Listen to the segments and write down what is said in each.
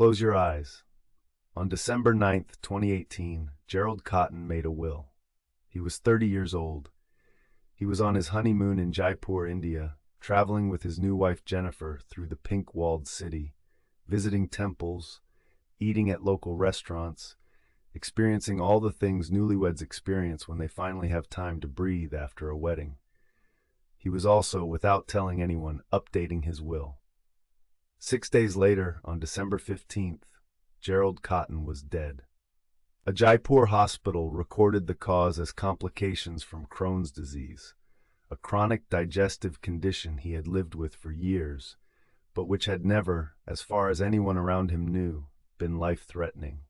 Close your eyes. On December 9th, 2018, Gerald Cotten made a will. He was 30 years old. He was on his honeymoon in Jaipur, India, traveling with his new wife Jennifer through the pink-walled city, visiting temples, eating at local restaurants, experiencing all the things newlyweds experience when they finally have time to breathe after a wedding. He was also, without telling anyone, updating his will. 6 days later, on December 15th, Gerald Cotten was dead. A Jaipur hospital recorded the cause as complications from Crohn's disease, a chronic digestive condition he had lived with for years, but which had never, as far as anyone around him knew, been life-threatening.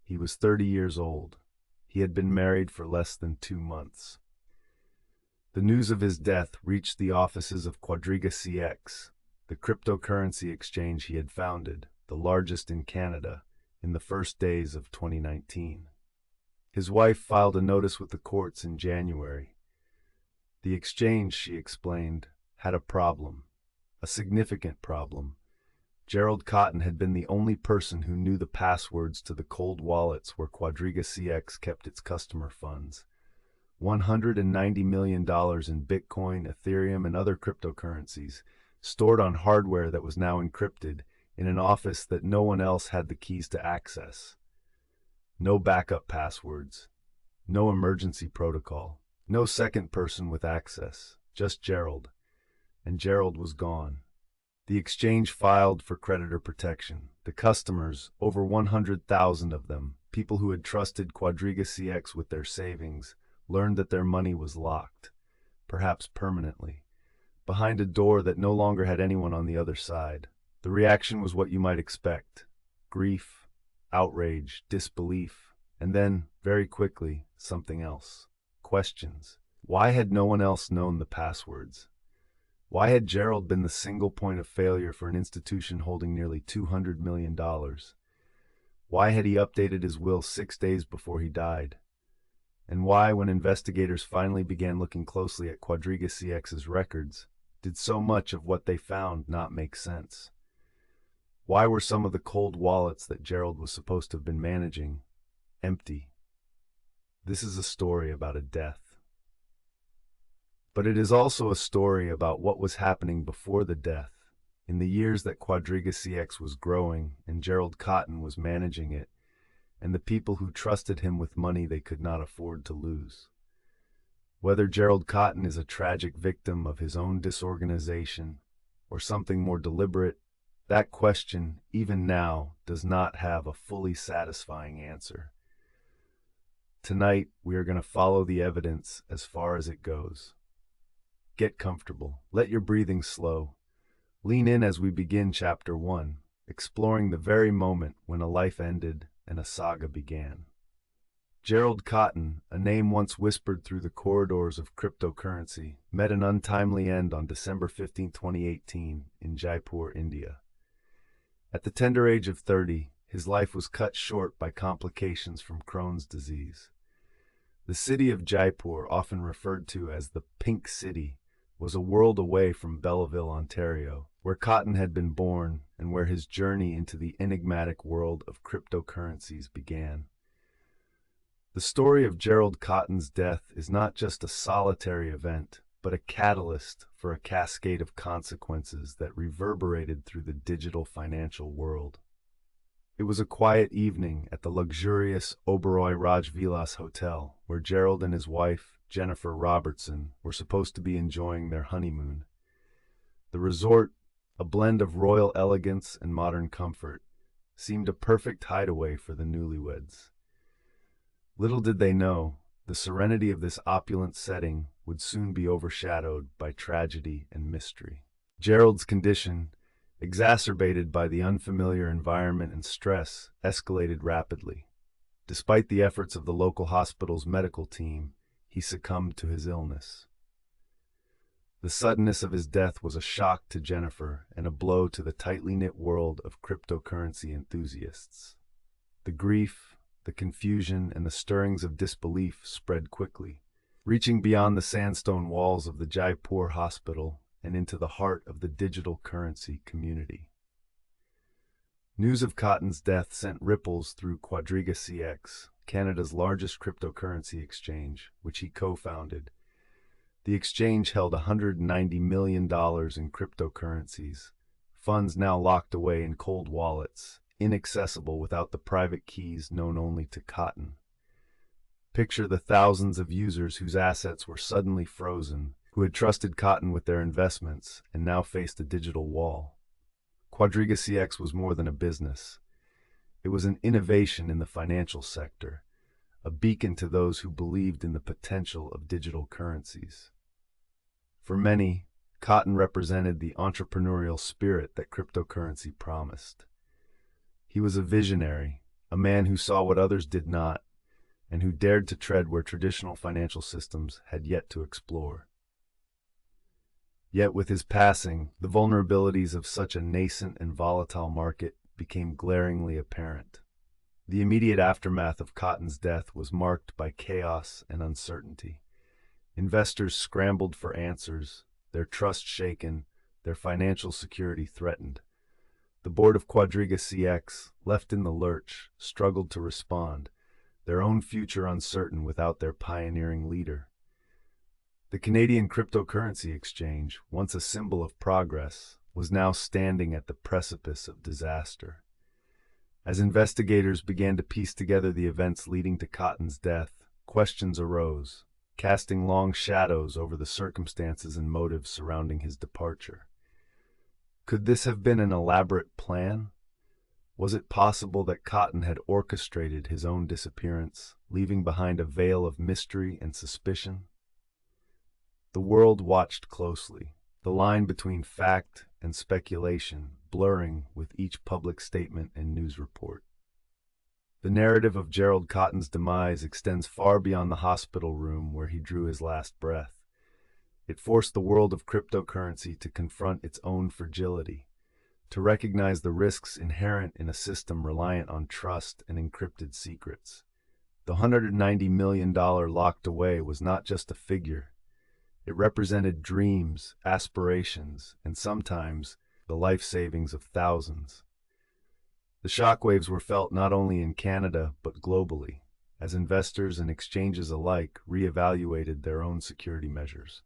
He was 30 years old. He had been married for less than 2 months. The news of his death reached the offices of QuadrigaCX, the cryptocurrency exchange he had founded, the largest in Canada, in the first days of 2019. His wife filed a notice with the courts in January. The exchange, she explained, had a problem, a significant problem. Gerald Cotten had been the only person who knew the passwords to the cold wallets where QuadrigaCX kept its customer funds. $190 million in Bitcoin, Ethereum, and other cryptocurrencies, stored on hardware that was now encrypted in an office that no one else had the keys to access. No backup passwords, no emergency protocol, no second person with access, just Gerald. And Gerald was gone. The exchange filed for creditor protection. The customers, over 100,000 of them, people who had trusted QuadrigaCX with their savings, learned that their money was locked, perhaps permanently, behind a door that no longer had anyone on the other side. The reaction was what you might expect: grief, outrage, disbelief, and then, very quickly, something else. Questions. Why had no one else known the passwords? Why had Gerald been the single point of failure for an institution holding nearly $200 million? Why had he updated his will 6 days before he died? And why, when investigators finally began looking closely at QuadrigaCX's records, did so much of what they found not make sense? Why were some of the cold wallets that Gerald was supposed to have been managing empty? This is a story about a death. But it is also a story about what was happening before the death, in the years that QuadrigaCX was growing and Gerald Cotten was managing it, and the people who trusted him with money they could not afford to lose. Whether Gerald Cotten is a tragic victim of his own disorganization or something more deliberate, that question, even now, does not have a fully satisfying answer. Tonight, we are going to follow the evidence as far as it goes. Get comfortable. Let your breathing slow. Lean in as we begin Chapter 1, exploring the very moment when a life ended and a saga began. Gerald Cotten, a name once whispered through the corridors of cryptocurrency, met an untimely end on December 15, 2018, in Jaipur, India. At the tender age of 30, his life was cut short by complications from Crohn's disease. The city of Jaipur, often referred to as the Pink City, was a world away from Belleville, Ontario, where Cotten had been born and where his journey into the enigmatic world of cryptocurrencies began. The story of Gerald Cotten's death is not just a solitary event, but a catalyst for a cascade of consequences that reverberated through the digital financial world. It was a quiet evening at the luxurious Oberoi Rajvilas Hotel, where Gerald and his wife, Jennifer Robertson, were supposed to be enjoying their honeymoon. The resort, a blend of royal elegance and modern comfort, seemed a perfect hideaway for the newlyweds. Little did they know, the serenity of this opulent setting would soon be overshadowed by tragedy and mystery. Gerald's condition, exacerbated by the unfamiliar environment and stress, escalated rapidly. Despite the efforts of the local hospital's medical team, he succumbed to his illness. The suddenness of his death was a shock to Jennifer and a blow to the tightly knit world of cryptocurrency enthusiasts. The grief, the confusion, and the stirrings of disbelief spread quickly, reaching beyond the sandstone walls of the Jaipur hospital and into the heart of the digital currency community. News of Cotten's death sent ripples through QuadrigaCX, Canada's largest cryptocurrency exchange, which he co-founded. The exchange held $190 million in cryptocurrencies, funds now locked away in cold wallets, inaccessible without the private keys known only to Cotten. Picture the thousands of users whose assets were suddenly frozen, who had trusted Cotten with their investments and now faced a digital wall. QuadrigaCX was more than a business. It was an innovation in the financial sector, a beacon to those who believed in the potential of digital currencies. For many, Cotten represented the entrepreneurial spirit that cryptocurrency promised. He was a visionary, a man who saw what others did not, and who dared to tread where traditional financial systems had yet to explore. Yet with his passing, the vulnerabilities of such a nascent and volatile market became glaringly apparent. The immediate aftermath of Cotten's death was marked by chaos and uncertainty. Investors scrambled for answers, their trust shaken, their financial security threatened. The board of QuadrigaCX, left in the lurch, struggled to respond, their own future uncertain without their pioneering leader. The Canadian cryptocurrency exchange, once a symbol of progress, was now standing at the precipice of disaster. As investigators began to piece together the events leading to Cotten's death, questions arose, casting long shadows over the circumstances and motives surrounding his departure. Could this have been an elaborate plan? Was it possible that Cotten had orchestrated his own disappearance, leaving behind a veil of mystery and suspicion? The world watched closely, the line between fact and speculation blurring with each public statement and news report. The narrative of Gerald Cotten's demise extends far beyond the hospital room where he drew his last breath. It forced the world of cryptocurrency to confront its own fragility, to recognize the risks inherent in a system reliant on trust and encrypted secrets. The $190 million locked away was not just a figure. It represented dreams, aspirations, and sometimes the life savings of thousands. The shockwaves were felt not only in Canada but globally, as investors and exchanges alike reevaluated their own security measures.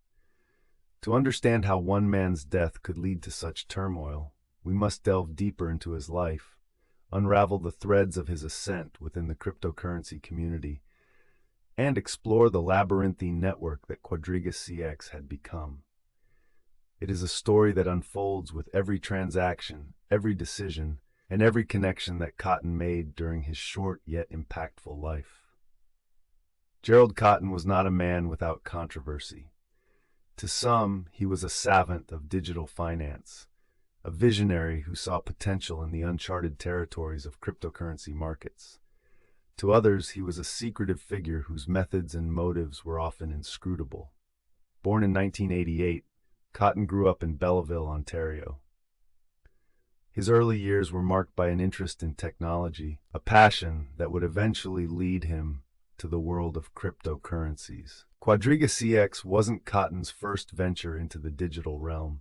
To understand how one man's death could lead to such turmoil, we must delve deeper into his life, unravel the threads of his ascent within the cryptocurrency community, and explore the labyrinthine network that QuadrigaCX had become. It is a story that unfolds with every transaction, every decision, and every connection that Cotten made during his short yet impactful life. Gerald Cotten was not a man without controversy. To some, he was a savant of digital finance, a visionary who saw potential in the uncharted territories of cryptocurrency markets. To others, he was a secretive figure whose methods and motives were often inscrutable. Born in 1988, Cotten grew up in Belleville, Ontario. His early years were marked by an interest in technology, a passion that would eventually lead him to the world of cryptocurrencies. QuadrigaCX wasn't Cotten's first venture into the digital realm.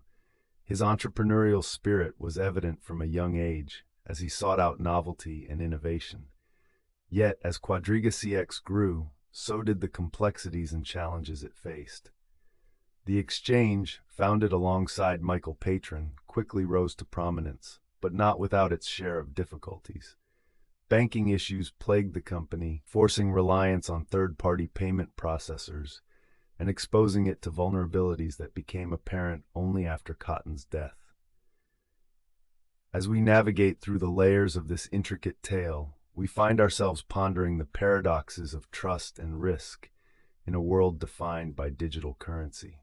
His entrepreneurial spirit was evident from a young age as he sought out novelty and innovation. Yet, as QuadrigaCX grew, so did the complexities and challenges it faced. The exchange, founded alongside Michael Patron, quickly rose to prominence, but not without its share of difficulties. Banking issues plagued the company, forcing reliance on third-party payment processors and exposing it to vulnerabilities that became apparent only after Cotten's death. As we navigate through the layers of this intricate tale, we find ourselves pondering the paradoxes of trust and risk in a world defined by digital currency.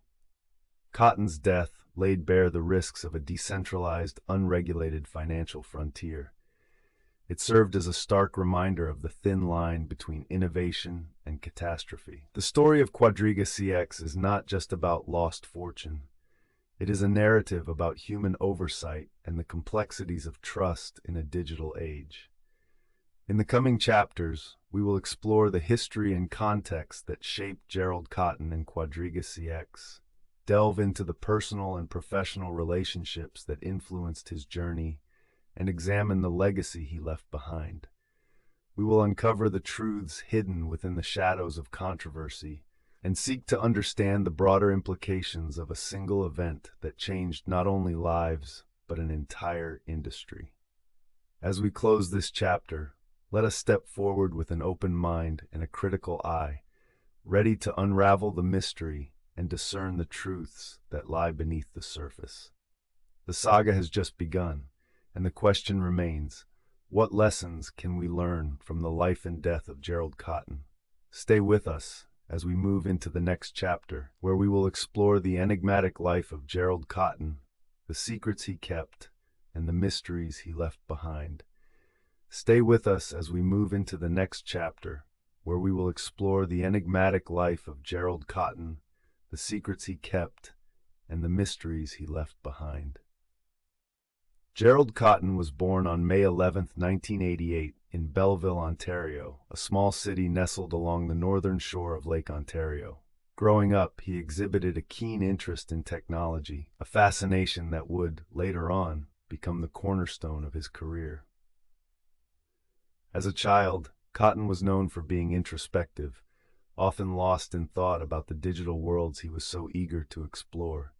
Cotten's death laid bare the risks of a decentralized, unregulated financial frontier. It served as a stark reminder of the thin line between innovation and catastrophe. The story of QuadrigaCX is not just about lost fortune. It is a narrative about human oversight and the complexities of trust in a digital age. In the coming chapters, we will explore the history and context that shaped Gerald Cotten and QuadrigaCX, delve into the personal and professional relationships that influenced his journey, and examine the legacy he left behind. We will uncover the truths hidden within the shadows of controversy and seek to understand the broader implications of a single event that changed not only lives, but an entire industry. As we close this chapter, let us step forward with an open mind and a critical eye, ready to unravel the mystery and discern the truths that lie beneath the surface. The saga has just begun, and the question remains, what lessons can we learn from the life and death of Gerald Cotten? Stay with us as we move into the next chapter, where we will explore the enigmatic life of Gerald Cotten, the secrets he kept, and the mysteries he left behind. Stay with us as we move into the next chapter, where we will explore the enigmatic life of Gerald Cotten, the secrets he kept, and the mysteries he left behind. Gerald Cotten was born on May 11, 1988, in Belleville, Ontario, a small city nestled along the northern shore of Lake Ontario. Growing up, he exhibited a keen interest in technology, a fascination that would, later on, become the cornerstone of his career. As a child, Cotten was known for being introspective, often lost in thought about the digital worlds he was so eager to explore.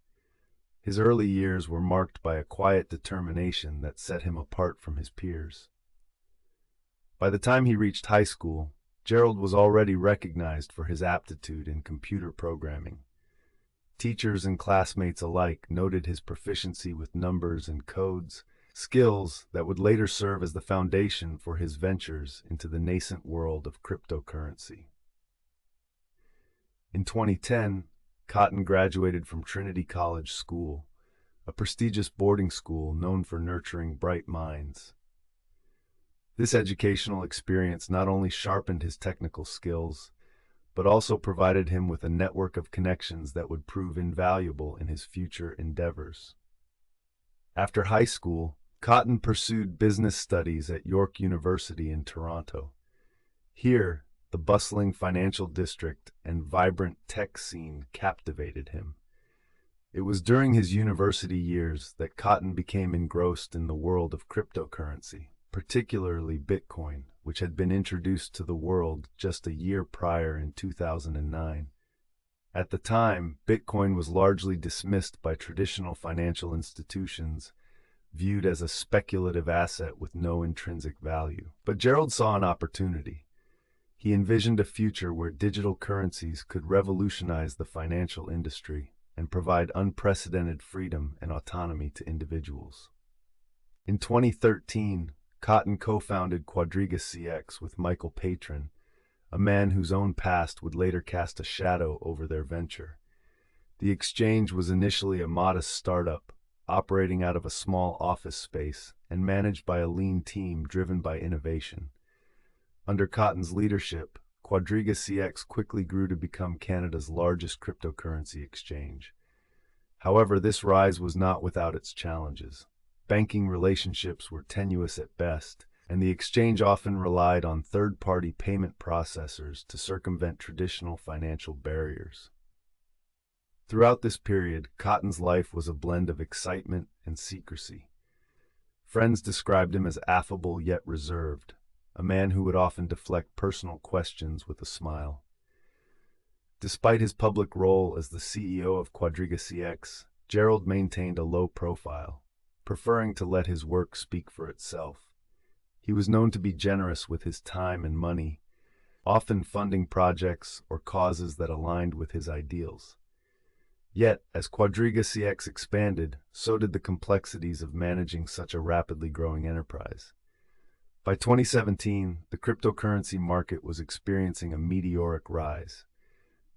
His early years were marked by a quiet determination that set him apart from his peers. By the time he reached high school, Gerald was already recognized for his aptitude in computer programming. Teachers and classmates alike noted his proficiency with numbers and codes, skills that would later serve as the foundation for his ventures into the nascent world of cryptocurrency. In 2010, Cotten graduated from Trinity College School, a prestigious boarding school known for nurturing bright minds. This educational experience not only sharpened his technical skills, but also provided him with a network of connections that would prove invaluable in his future endeavors. After high school, Cotten pursued business studies at York University in Toronto. Here, the bustling financial district and vibrant tech scene captivated him. It was during his university years that Cotten became engrossed in the world of cryptocurrency, particularly Bitcoin, which had been introduced to the world just a year prior in 2009. At the time, Bitcoin was largely dismissed by traditional financial institutions, viewed as a speculative asset with no intrinsic value. But Gerald saw an opportunity. He envisioned a future where digital currencies could revolutionize the financial industry and provide unprecedented freedom and autonomy to individuals. In 2013, Cotten co-founded QuadrigaCX with Michael Patron, a man whose own past would later cast a shadow over their venture. The exchange was initially a modest startup, operating out of a small office space and managed by a lean team driven by innovation. Under Cotten's leadership, QuadrigaCX quickly grew to become Canada's largest cryptocurrency exchange. However, this rise was not without its challenges. Banking relationships were tenuous at best, and the exchange often relied on third-party payment processors to circumvent traditional financial barriers. Throughout this period, Cotten's life was a blend of excitement and secrecy. Friends described him as affable yet reserved, a man who would often deflect personal questions with a smile. Despite his public role as the CEO of QuadrigaCX, Gerald maintained a low profile, preferring to let his work speak for itself. He was known to be generous with his time and money, often funding projects or causes that aligned with his ideals. Yet, as QuadrigaCX expanded, so did the complexities of managing such a rapidly growing enterprise. By 2017, the cryptocurrency market was experiencing a meteoric rise.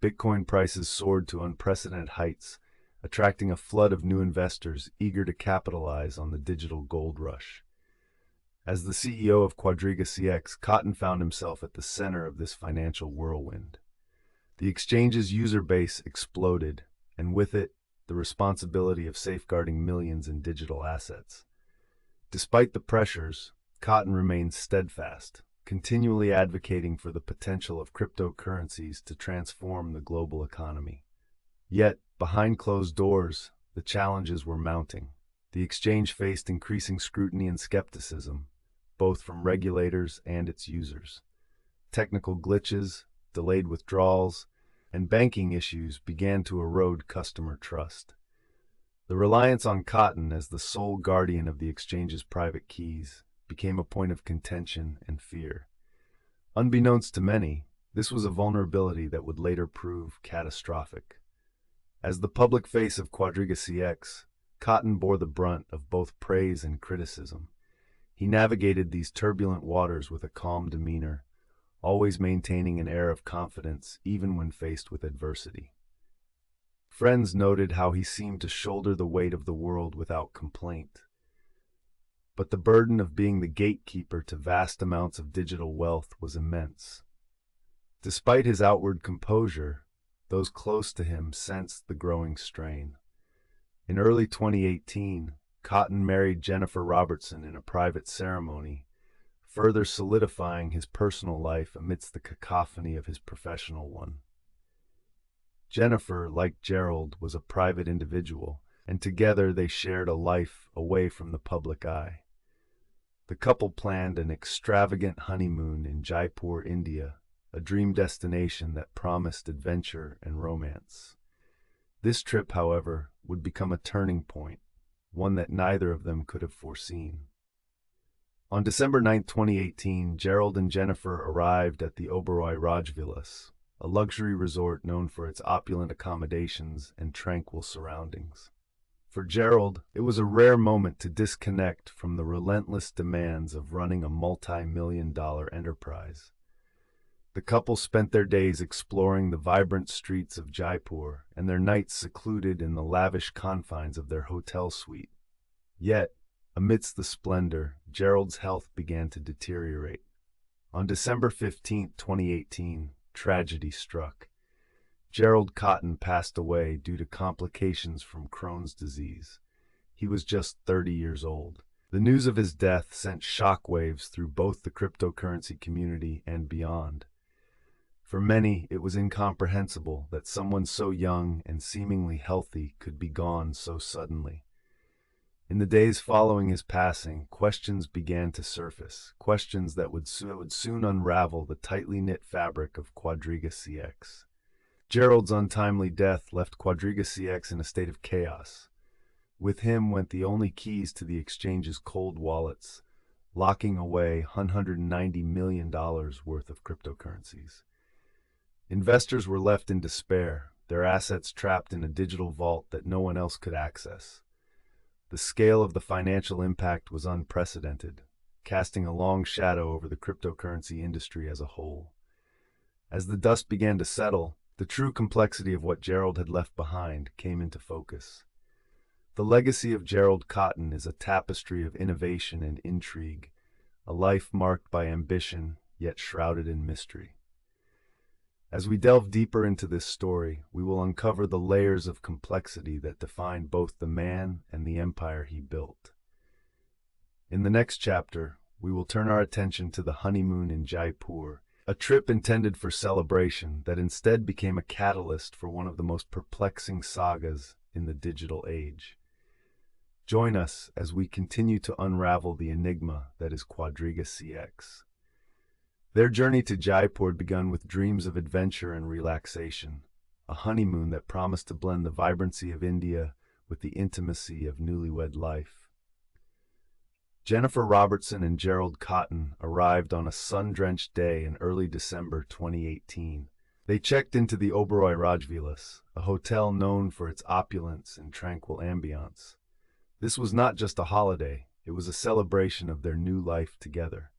Bitcoin prices soared to unprecedented heights, attracting a flood of new investors eager to capitalize on the digital gold rush. As the CEO of QuadrigaCX, Cotten found himself at the center of this financial whirlwind. The exchange's user base exploded, and with it, the responsibility of safeguarding millions in digital assets. Despite the pressures, Cotten remained steadfast, continually advocating for the potential of cryptocurrencies to transform the global economy. Yet, behind closed doors, the challenges were mounting. The exchange faced increasing scrutiny and skepticism, both from regulators and its users. Technical glitches, delayed withdrawals, and banking issues began to erode customer trust. The reliance on Cotten as the sole guardian of the exchange's private keys became a point of contention and fear. Unbeknownst to many, this was a vulnerability that would later prove catastrophic. As the public face of QuadrigaCX, Cotten bore the brunt of both praise and criticism. He navigated these turbulent waters with a calm demeanor, always maintaining an air of confidence even when faced with adversity. Friends noted how he seemed to shoulder the weight of the world without complaint. But the burden of being the gatekeeper to vast amounts of digital wealth was immense. Despite his outward composure, those close to him sensed the growing strain. In early 2018, Cotten married Jennifer Robertson in a private ceremony, further solidifying his personal life amidst the cacophony of his professional one. Jennifer, like Gerald, was a private individual, and together they shared a life away from the public eye. The couple planned an extravagant honeymoon in Jaipur, India, a dream destination that promised adventure and romance. This trip, however, would become a turning point, one that neither of them could have foreseen. On December 9, 2018, Gerald and Jennifer arrived at the Oberoi Rajvilas, a luxury resort known for its opulent accommodations and tranquil surroundings. For Gerald, it was a rare moment to disconnect from the relentless demands of running a multi-million-dollar enterprise. The couple spent their days exploring the vibrant streets of Jaipur and their nights secluded in the lavish confines of their hotel suite. Yet, amidst the splendor, Gerald's health began to deteriorate. On December 15, 2018, tragedy struck. Gerald Cotten passed away due to complications from Crohn's disease. He was just 30 years old. The news of his death sent shockwaves through both the cryptocurrency community and beyond. For many, it was incomprehensible that someone so young and seemingly healthy could be gone so suddenly. In the days following his passing, questions began to surface, questions that would soon unravel the tightly knit fabric of QuadrigaCX. Gerald's untimely death left QuadrigaCX in a state of chaos. With him went the only keys to the exchange's cold wallets, locking away $190 million worth of cryptocurrencies. Investors were left in despair, their assets trapped in a digital vault that no one else could access. The scale of the financial impact was unprecedented, casting a long shadow over the cryptocurrency industry as a whole. As the dust began to settle, the true complexity of what Gerald had left behind came into focus. The legacy of Gerald Cotten is a tapestry of innovation and intrigue, a life marked by ambition yet shrouded in mystery. As we delve deeper into this story, we will uncover the layers of complexity that define both the man and the empire he built. In the next chapter, we will turn our attention to the honeymoon in Jaipur, a trip intended for celebration that instead became a catalyst for one of the most perplexing sagas in the digital age. Join us as we continue to unravel the enigma that is QuadrigaCX. Their journey to Jaipur began with dreams of adventure and relaxation, a honeymoon that promised to blend the vibrancy of India with the intimacy of newlywed life. Jennifer Robertson and Gerald Cotten arrived on a sun-drenched day in early December 2018. They checked into the Oberoi Rajvilas, a hotel known for its opulence and tranquil ambiance. This was not just a holiday, it was a celebration of their new life together.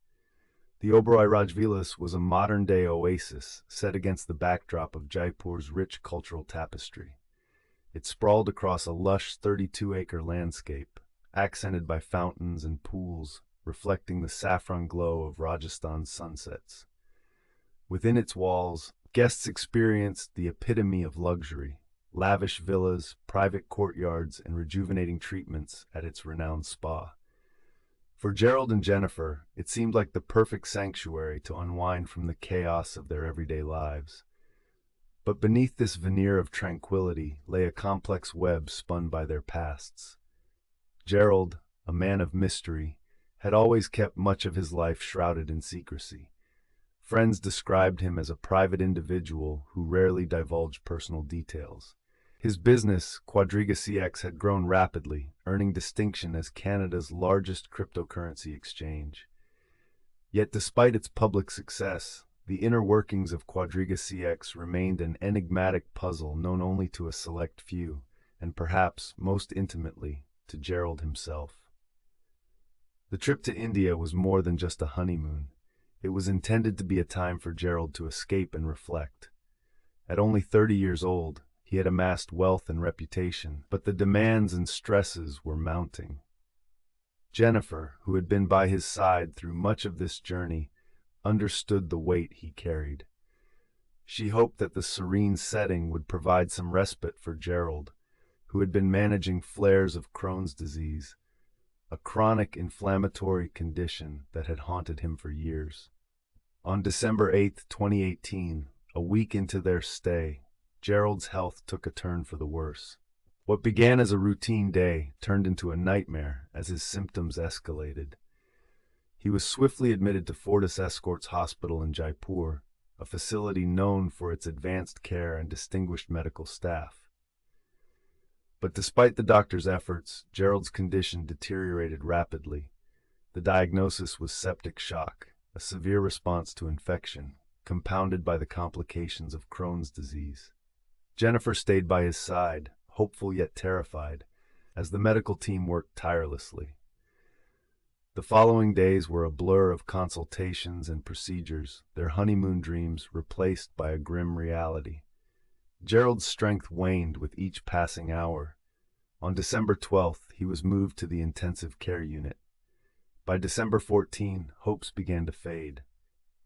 The Oberoi Rajvilas was a modern-day oasis set against the backdrop of Jaipur's rich cultural tapestry. It sprawled across a lush 32-acre landscape, accented by fountains and pools, reflecting the saffron glow of Rajasthan's sunsets. Within its walls, guests experienced the epitome of luxury, lavish villas, private courtyards, and rejuvenating treatments at its renowned spa. For Gerald and Jennifer, it seemed like the perfect sanctuary to unwind from the chaos of their everyday lives. But beneath this veneer of tranquility lay a complex web spun by their pasts. Gerald, a man of mystery, had always kept much of his life shrouded in secrecy. Friends described him as a private individual who rarely divulged personal details. His business, QuadrigaCX, had grown rapidly, earning distinction as Canada's largest cryptocurrency exchange. Yet despite its public success, the inner workings of QuadrigaCX remained an enigmatic puzzle known only to a select few, and perhaps most intimately to Gerald himself. The trip to India was more than just a honeymoon. It was intended to be a time for Gerald to escape and reflect. At only 30 years old, he had amassed wealth and reputation, but the demands and stresses were mounting. Jennifer, who had been by his side through much of this journey, understood the weight he carried. She hoped that the serene setting would provide some respite for Gerald, who had been managing flares of Crohn's disease, a chronic inflammatory condition that had haunted him for years. On December 8, 2018, a week into their stay, Gerald's health took a turn for the worse. What began as a routine day turned into a nightmare as his symptoms escalated. He was swiftly admitted to Fortis Escorts Hospital in Jaipur, a facility known for its advanced care and distinguished medical staff. But despite the doctor's efforts, Gerald's condition deteriorated rapidly. The diagnosis was septic shock, a severe response to infection, compounded by the complications of Crohn's disease. Jennifer stayed by his side, hopeful yet terrified, as the medical team worked tirelessly. The following days were a blur of consultations and procedures, their honeymoon dreams replaced by a grim reality. Gerald's strength waned with each passing hour. On December 12th, he was moved to the intensive care unit. By December 14, hopes began to fade.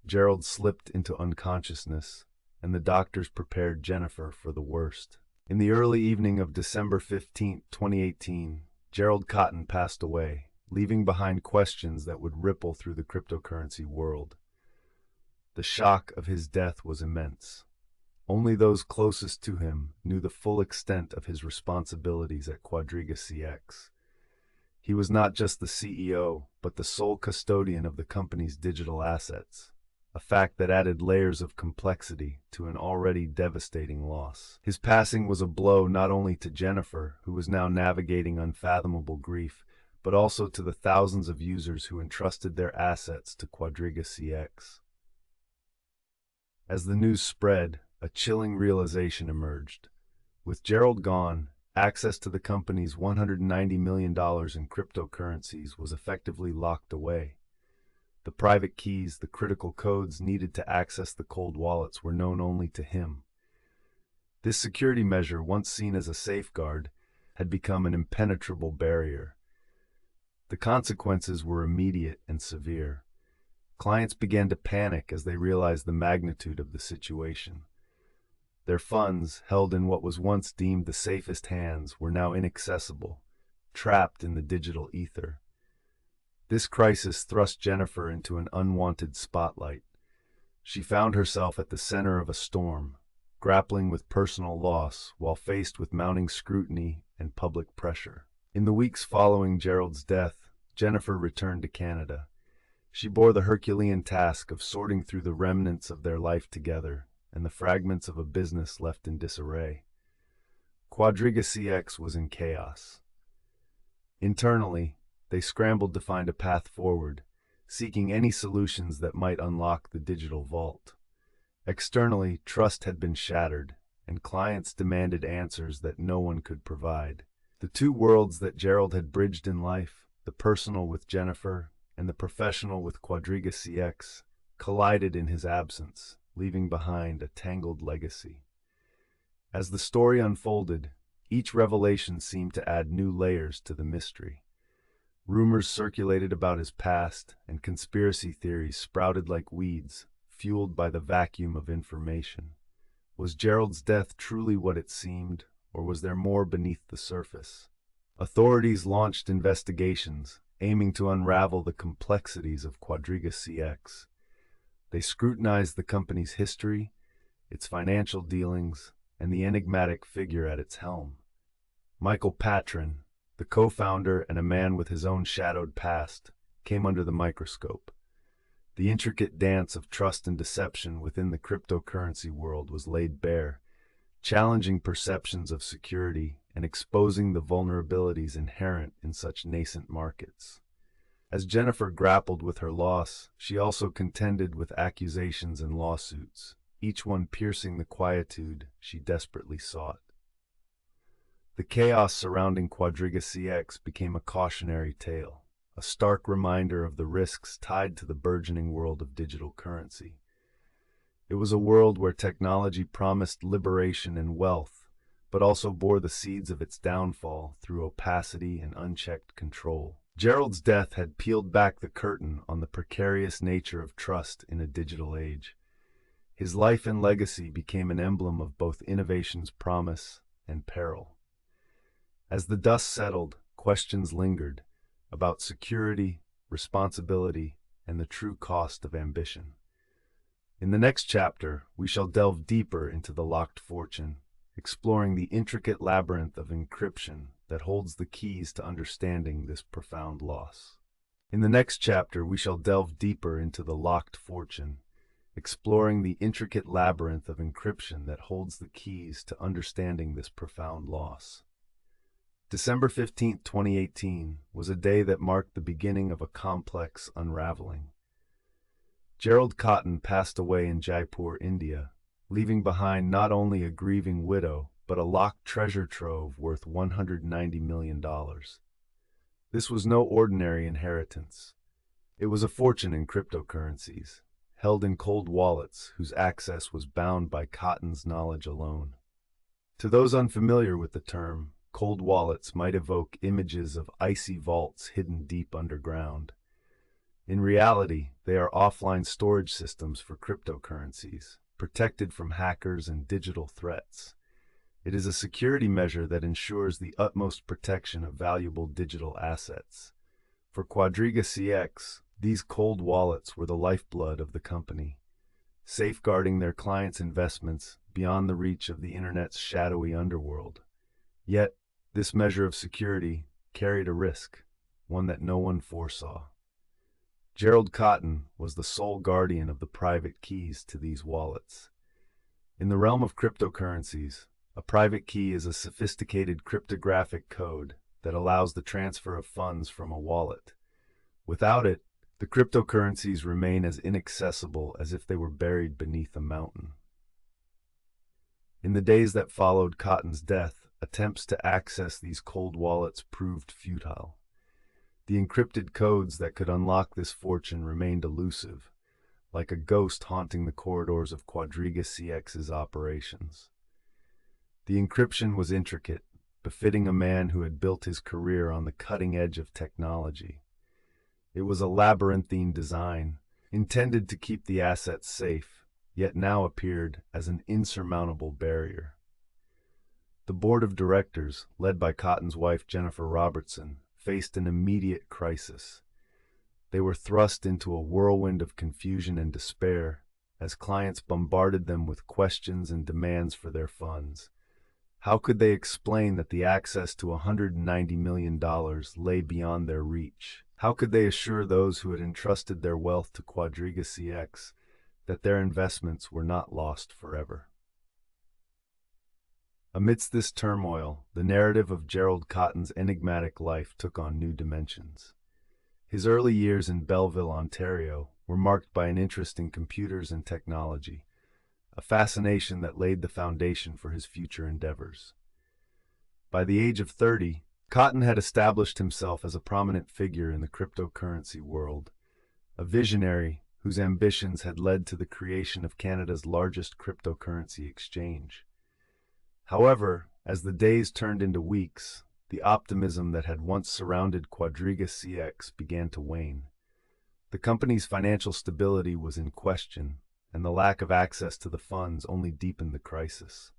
Gerald slipped into unconsciousness, and the doctors prepared Jennifer for the worst. In the early evening of December 15, 2018, Gerald Cotten passed away, leaving behind questions that would ripple through the cryptocurrency world. The shock of his death was immense. Only those closest to him knew the full extent of his responsibilities at QuadrigaCX. He was not just the CEO, but the sole custodian of the company's digital assets, a fact that added layers of complexity to an already devastating loss. His passing was a blow not only to Jennifer, who was now navigating unfathomable grief, but also to the thousands of users who entrusted their assets to QuadrigaCX. As the news spread, a chilling realization emerged. With Gerald gone, access to the company's $190 million in cryptocurrencies was effectively locked away. The private keys, the critical codes needed to access the cold wallets, were known only to him. This security measure, once seen as a safeguard, had become an impenetrable barrier. The consequences were immediate and severe. Clients began to panic as they realized the magnitude of the situation. Their funds, held in what was once deemed the safest hands, were now inaccessible, trapped in the digital ether. This crisis thrust Jennifer into an unwanted spotlight. She found herself at the center of a storm, grappling with personal loss while faced with mounting scrutiny and public pressure. In the weeks following Gerald's death, Jennifer returned to Canada. She bore the Herculean task of sorting through the remnants of their life together and the fragments of a business left in disarray. QuadrigaCX was in chaos. Internally, they scrambled to find a path forward, seeking any solutions that might unlock the digital vault. Externally, trust had been shattered, and clients demanded answers that no one could provide. The two worlds that Gerald had bridged in life, the personal with Jennifer and the professional with QuadrigaCX, collided in his absence, leaving behind a tangled legacy. As the story unfolded, each revelation seemed to add new layers to the mystery. Rumors circulated about his past, and conspiracy theories sprouted like weeds, fueled by the vacuum of information. Was Gerald's death truly what it seemed, or was there more beneath the surface? Authorities launched investigations, aiming to unravel the complexities of QuadrigaCX. They scrutinized the company's history, its financial dealings, and the enigmatic figure at its helm. Michael Patron, the co-founder and a man with his own shadowed past, came under the microscope. The intricate dance of trust and deception within the cryptocurrency world was laid bare, challenging perceptions of security and exposing the vulnerabilities inherent in such nascent markets. As Jennifer grappled with her loss, she also contended with accusations and lawsuits, each one piercing the quietude she desperately sought. The chaos surrounding QuadrigaCX became a cautionary tale, a stark reminder of the risks tied to the burgeoning world of digital currency. It was a world where technology promised liberation and wealth, but also bore the seeds of its downfall through opacity and unchecked control. Gerald's death had peeled back the curtain on the precarious nature of trust in a digital age. His life and legacy became an emblem of both innovation's promise and peril. As the dust settled, questions lingered about security, responsibility, and the true cost of ambition. In the next chapter, we shall delve deeper into the locked fortune, exploring the intricate labyrinth of encryption that holds the keys to understanding this profound loss. In the next chapter, we shall delve deeper into the locked fortune, exploring the intricate labyrinth of encryption that holds the keys to understanding this profound loss. December 15, 2018, was a day that marked the beginning of a complex unraveling. Gerald Cotten passed away in Jaipur, India, leaving behind not only a grieving widow, but a locked treasure trove worth $190 million. This was no ordinary inheritance. It was a fortune in cryptocurrencies, held in cold wallets whose access was bound by Cotten's knowledge alone. To those unfamiliar with the term, cold wallets might evoke images of icy vaults hidden deep underground. In reality, they are offline storage systems for cryptocurrencies, protected from hackers and digital threats. It is a security measure that ensures the utmost protection of valuable digital assets. For QuadrigaCX, these cold wallets were the lifeblood of the company, safeguarding their clients' investments beyond the reach of the internet's shadowy underworld. Yet, this measure of security carried a risk, one that no one foresaw. Gerald Cotten was the sole guardian of the private keys to these wallets. In the realm of cryptocurrencies, a private key is a sophisticated cryptographic code that allows the transfer of funds from a wallet. Without it, the cryptocurrencies remain as inaccessible as if they were buried beneath a mountain. In the days that followed Cotten's death, attempts to access these cold wallets proved futile. The encrypted codes that could unlock this fortune remained elusive, like a ghost haunting the corridors of QuadrigaCX's operations. The encryption was intricate, befitting a man who had built his career on the cutting edge of technology. It was a labyrinthine design, intended to keep the assets safe, yet now appeared as an insurmountable barrier. The board of directors, led by Cotten's wife Jennifer Robertson, faced an immediate crisis. They were thrust into a whirlwind of confusion and despair as clients bombarded them with questions and demands for their funds. How could they explain that the access to $190 million lay beyond their reach? How could they assure those who had entrusted their wealth to QuadrigaCX that their investments were not lost forever? Amidst this turmoil, the narrative of Gerald Cotten's enigmatic life took on new dimensions. His early years in Belleville, Ontario, were marked by an interest in computers and technology, a fascination that laid the foundation for his future endeavors. By the age of 30, Cotten had established himself as a prominent figure in the cryptocurrency world, a visionary whose ambitions had led to the creation of Canada's largest cryptocurrency exchange. However, as the days turned into weeks, the optimism that had once surrounded QuadrigaCX began to wane. The company's financial stability was in question, and the lack of access to the funds only deepened the crisis.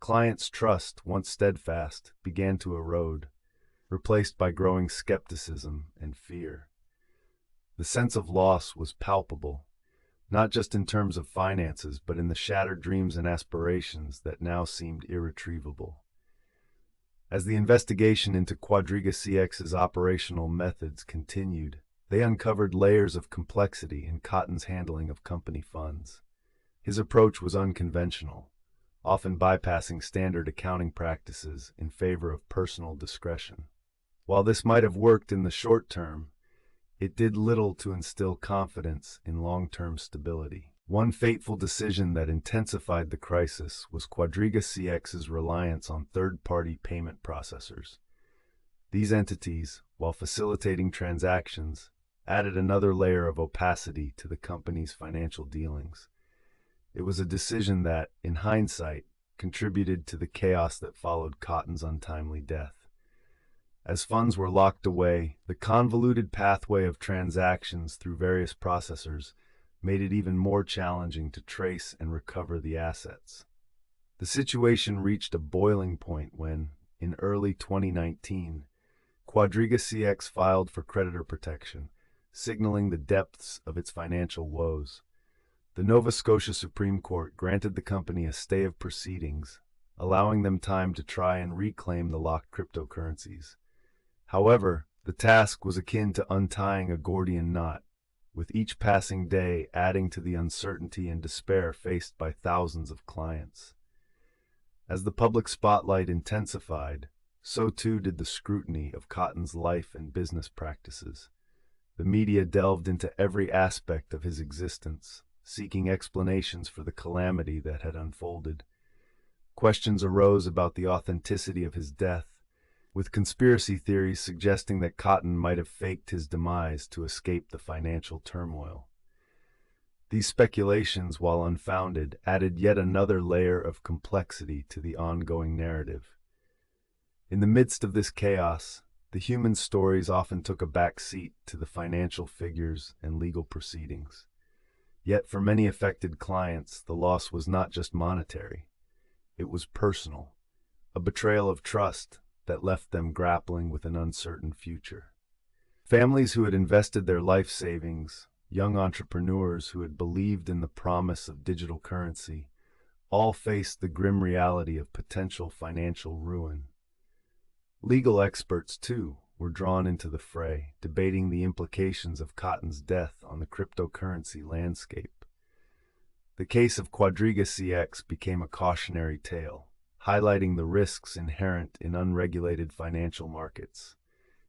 Clients' trust, once steadfast, began to erode, replaced by growing skepticism and fear. The sense of loss was palpable, not just in terms of finances, but in the shattered dreams and aspirations that now seemed irretrievable. As the investigation into QuadrigaCX's operational methods continued, they uncovered layers of complexity in Cotten's handling of company funds. His approach was unconventional, often bypassing standard accounting practices in favor of personal discretion. While this might have worked in the short term, it did little to instill confidence in long-term stability. One fateful decision that intensified the crisis was QuadrigaCX's reliance on third-party payment processors. These entities, while facilitating transactions, added another layer of opacity to the company's financial dealings. It was a decision that, in hindsight, contributed to the chaos that followed Cotten's untimely death. As funds were locked away, the convoluted pathway of transactions through various processors made it even more challenging to trace and recover the assets. The situation reached a boiling point when, in early 2019, QuadrigaCX filed for creditor protection, signaling the depths of its financial woes. The Nova Scotia Supreme Court granted the company a stay of proceedings, allowing them time to try and reclaim the locked cryptocurrencies. However, the task was akin to untying a Gordian knot, with each passing day adding to the uncertainty and despair faced by thousands of clients. As the public spotlight intensified, so too did the scrutiny of Cotten's life and business practices. The media delved into every aspect of his existence, seeking explanations for the calamity that had unfolded. Questions arose about the authenticity of his death, with conspiracy theories suggesting that Cotten might have faked his demise to escape the financial turmoil. These speculations, while unfounded, added yet another layer of complexity to the ongoing narrative. In the midst of this chaos, the human stories often took a back seat to the financial figures and legal proceedings. Yet for many affected clients, the loss was not just monetary. It was personal, a betrayal of trust that left them grappling with an uncertain future. Families who had invested their life savings, young entrepreneurs who had believed in the promise of digital currency, all faced the grim reality of potential financial ruin. Legal experts, too, were drawn into the fray, debating the implications of Cotten's death on the cryptocurrency landscape. The case of QuadrigaCX became a cautionary tale, highlighting the risks inherent in unregulated financial markets.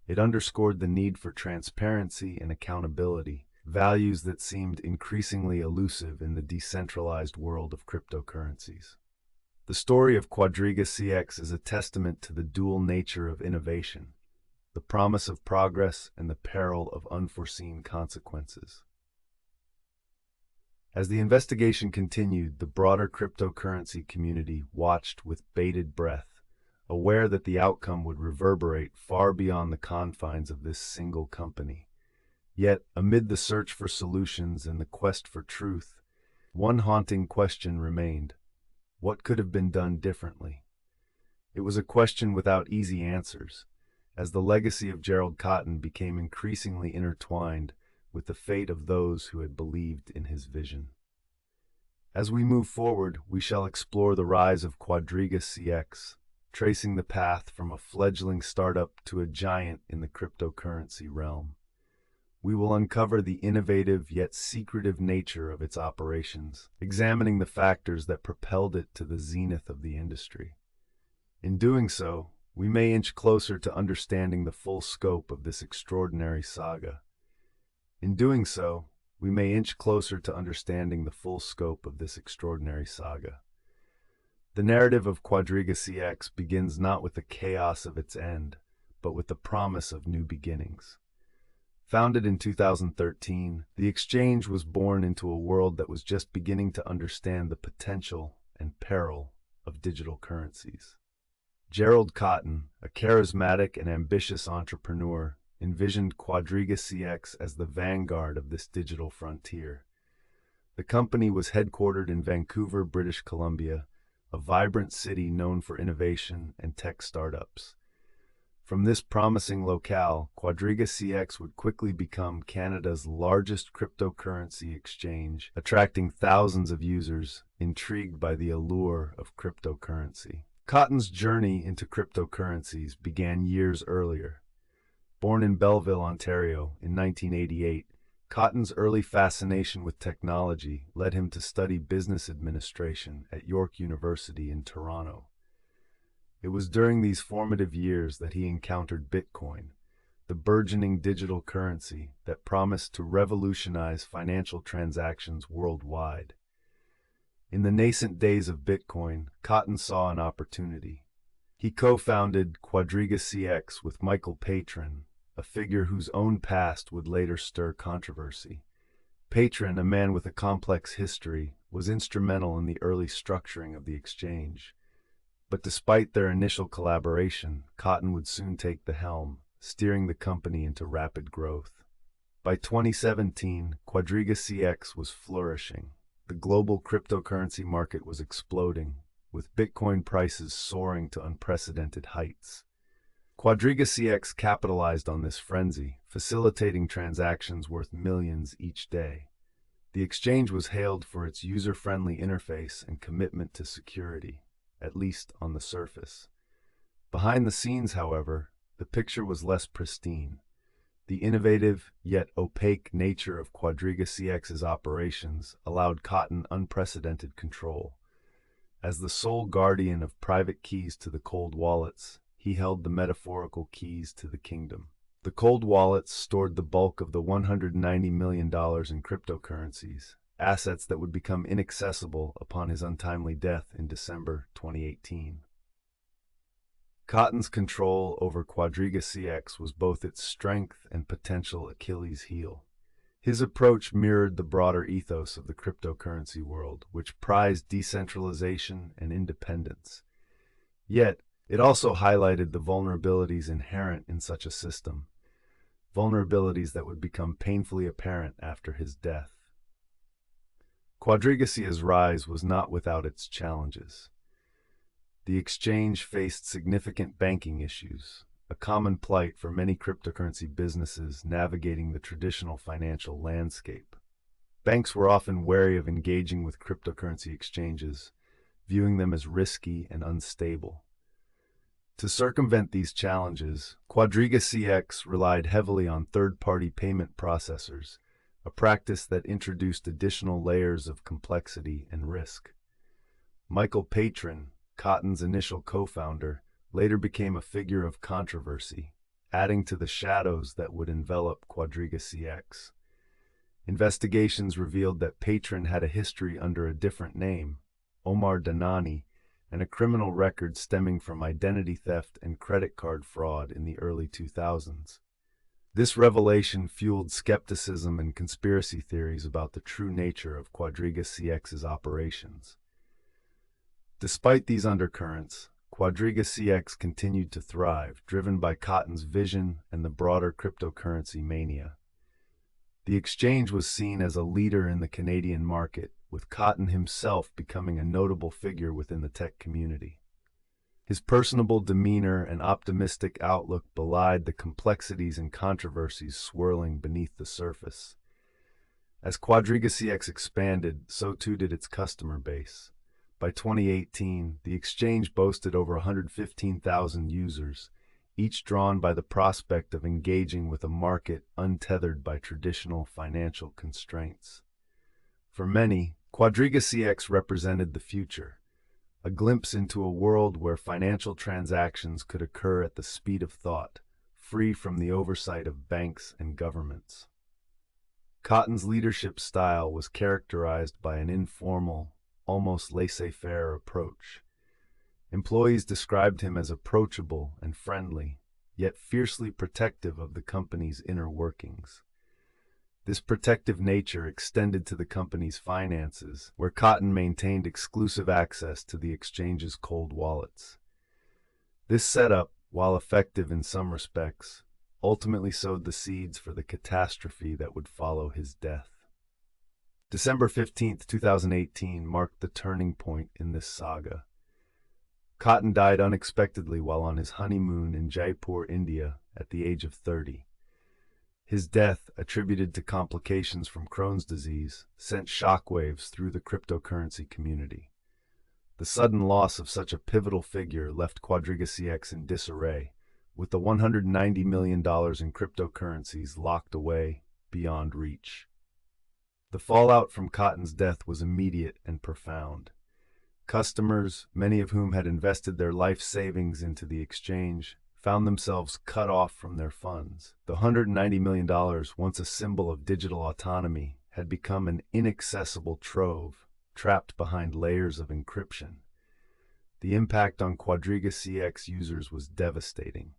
It underscored the need for transparency and accountability, values that seemed increasingly elusive in the decentralized world of cryptocurrencies. The story of QuadrigaCX is a testament to the dual nature of innovation, the promise of progress and the peril of unforeseen consequences. As the investigation continued, the broader cryptocurrency community watched with bated breath, aware that the outcome would reverberate far beyond the confines of this single company. Yet, amid the search for solutions and the quest for truth, one haunting question remained: what could have been done differently? It was a question without easy answers, as the legacy of Gerald Cotten became increasingly intertwined with the fate of those who had believed in his vision. As we move forward, we shall explore the rise of QuadrigaCX, tracing the path from a fledgling startup to a giant in the cryptocurrency realm. We will uncover the innovative yet secretive nature of its operations, examining the factors that propelled it to the zenith of the industry. In doing so, we may inch closer to understanding the full scope of this extraordinary saga. The narrative of QuadrigaCX begins not with the chaos of its end, but with the promise of new beginnings. Founded in 2013, the exchange was born into a world that was just beginning to understand the potential and peril of digital currencies. Gerald Cotten, a charismatic and ambitious entrepreneur, envisioned QuadrigaCX as the vanguard of this digital frontier. The company was headquartered in Vancouver, British Columbia, a vibrant city known for innovation and tech startups. From this promising locale, QuadrigaCX would quickly become Canada's largest cryptocurrency exchange, attracting thousands of users intrigued by the allure of cryptocurrency. Cotten's journey into cryptocurrencies began years earlier. Born in Belleville, Ontario, in 1988, Cotten's early fascination with technology led him to study business administration at York University in Toronto. It was during these formative years that he encountered Bitcoin, the burgeoning digital currency that promised to revolutionize financial transactions worldwide. In the nascent days of Bitcoin, Cotten saw an opportunity. He co-founded QuadrigaCX with Michael Patron, a figure whose own past would later stir controversy. Patron, a man with a complex history, was instrumental in the early structuring of the exchange. But despite their initial collaboration, Cotten would soon take the helm, steering the company into rapid growth. By 2017, QuadrigaCX was flourishing. The global cryptocurrency market was exploding, with Bitcoin prices soaring to unprecedented heights. QuadrigaCX capitalized on this frenzy, facilitating transactions worth millions each day. The exchange was hailed for its user-friendly interface and commitment to security, at least on the surface. Behind the scenes, however, the picture was less pristine. The innovative, yet opaque nature of QuadrigaCX's operations allowed Cotten unprecedented control. As the sole guardian of private keys to the cold wallets, he held the metaphorical keys to the kingdom. The cold wallets stored the bulk of the $190 million in cryptocurrencies, assets that would become inaccessible upon his untimely death in December 2018. Cotten's control over QuadrigaCX was both its strength and potential Achilles heel. His approach mirrored the broader ethos of the cryptocurrency world, which prized decentralization and independence. Yet, it also highlighted the vulnerabilities inherent in such a system, vulnerabilities that would become painfully apparent after his death. QuadrigaCX's rise was not without its challenges. The exchange faced significant banking issues, a common plight for many cryptocurrency businesses navigating the traditional financial landscape. Banks were often wary of engaging with cryptocurrency exchanges, viewing them as risky and unstable. To circumvent these challenges, QuadrigaCX relied heavily on third-party payment processors, a practice that introduced additional layers of complexity and risk. Michael Patron, Cotten's initial co-founder, later became a figure of controversy, adding to the shadows that would envelop QuadrigaCX. Investigations revealed that Patron had a history under a different name, Omar Danani, and a criminal record stemming from identity theft and credit card fraud in the early 2000s. This revelation fueled skepticism and conspiracy theories about the true nature of QuadrigaCX's operations. Despite these undercurrents, QuadrigaCX continued to thrive, driven by Cotten's vision and the broader cryptocurrency mania. The exchange was seen as a leader in the Canadian market, with Cotten himself becoming a notable figure within the tech community. His personable demeanor and optimistic outlook belied the complexities and controversies swirling beneath the surface. As QuadrigaCX expanded, so too did its customer base. By 2018, the exchange boasted over 115,000 users, each drawn by the prospect of engaging with a market untethered by traditional financial constraints. For many, QuadrigaCX represented the future, a glimpse into a world where financial transactions could occur at the speed of thought, free from the oversight of banks and governments. Cotten's leadership style was characterized by an informal, almost laissez-faire approach. Employees described him as approachable and friendly, yet fiercely protective of the company's inner workings. This protective nature extended to the company's finances, where Cotten maintained exclusive access to the exchange's cold wallets. This setup, while effective in some respects, ultimately sowed the seeds for the catastrophe that would follow his death. December 15, 2018 marked the turning point in this saga. Cotten died unexpectedly while on his honeymoon in Jaipur, India, at the age of 30. His death, attributed to complications from Crohn's disease, sent shockwaves through the cryptocurrency community. The sudden loss of such a pivotal figure left QuadrigaCX in disarray, with the $190 million in cryptocurrencies locked away beyond reach. The fallout from Cotten's death was immediate and profound. Customers, many of whom had invested their life savings into the exchange, found themselves cut off from their funds. The $190 million, once a symbol of digital autonomy, had become an inaccessible trove, trapped behind layers of encryption. The impact on QuadrigaCX users was devastating.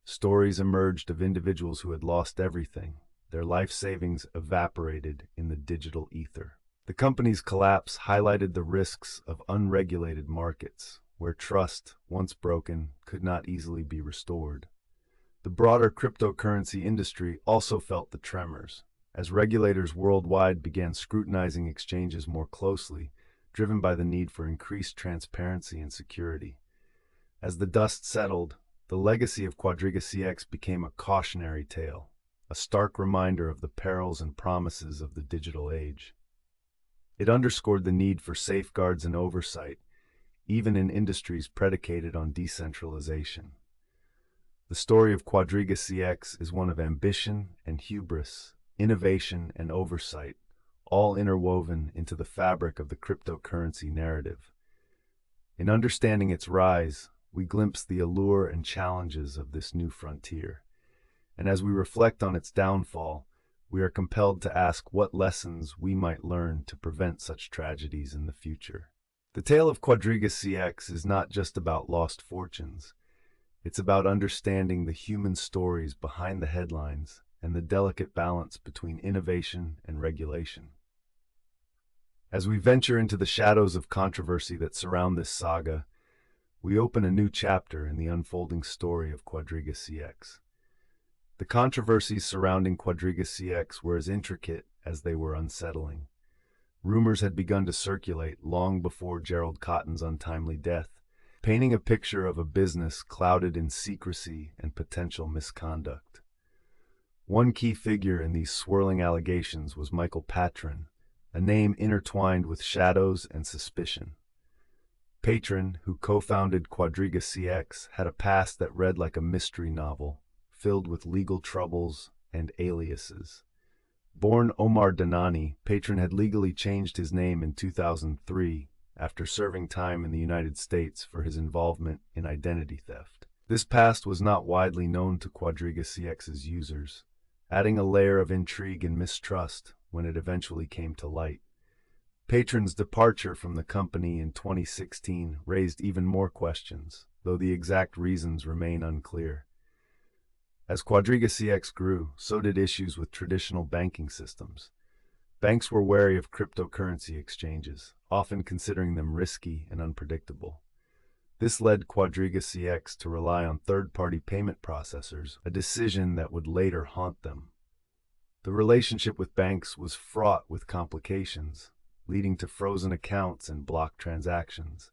Stories emerged of individuals who had lost everything. Their life savings evaporated in the digital ether. The company's collapse highlighted the risks of unregulated markets, where trust, once broken, could not easily be restored. The broader cryptocurrency industry also felt the tremors, as regulators worldwide began scrutinizing exchanges more closely, driven by the need for increased transparency and security. As the dust settled, the legacy of QuadrigaCX became a cautionary tale, a stark reminder of the perils and promises of the digital age. It underscored the need for safeguards and oversight, even in industries predicated on decentralization. The story of QuadrigaCX is one of ambition and hubris, innovation and oversight, all interwoven into the fabric of the cryptocurrency narrative. In understanding its rise, we glimpse the allure and challenges of this new frontier. And as we reflect on its downfall, we are compelled to ask what lessons we might learn to prevent such tragedies in the future. The tale of QuadrigaCX is not just about lost fortunes. It's about understanding the human stories behind the headlines and the delicate balance between innovation and regulation. As we venture into the shadows of controversy that surround this saga, we open a new chapter in the unfolding story of QuadrigaCX. The controversies surrounding QuadrigaCX were as intricate as they were unsettling. Rumors had begun to circulate long before Gerald Cotten's untimely death, painting a picture of a business clouded in secrecy and potential misconduct. One key figure in these swirling allegations was Michael Patron, a name intertwined with shadows and suspicion. Patron, who co-founded QuadrigaCX, had a past that read like a mystery novel, filled with legal troubles and aliases. Born Omar Danani, Patron had legally changed his name in 2003 after serving time in the United States for his involvement in identity theft. This past was not widely known to QuadrigaCX's users, adding a layer of intrigue and mistrust when it eventually came to light. Patron's departure from the company in 2016 raised even more questions, though the exact reasons remain unclear. As QuadrigaCX grew, so did issues with traditional banking systems. Banks were wary of cryptocurrency exchanges, often considering them risky and unpredictable. This led QuadrigaCX to rely on third-party payment processors, a decision that would later haunt them. The relationship with banks was fraught with complications, leading to frozen accounts and blocked transactions.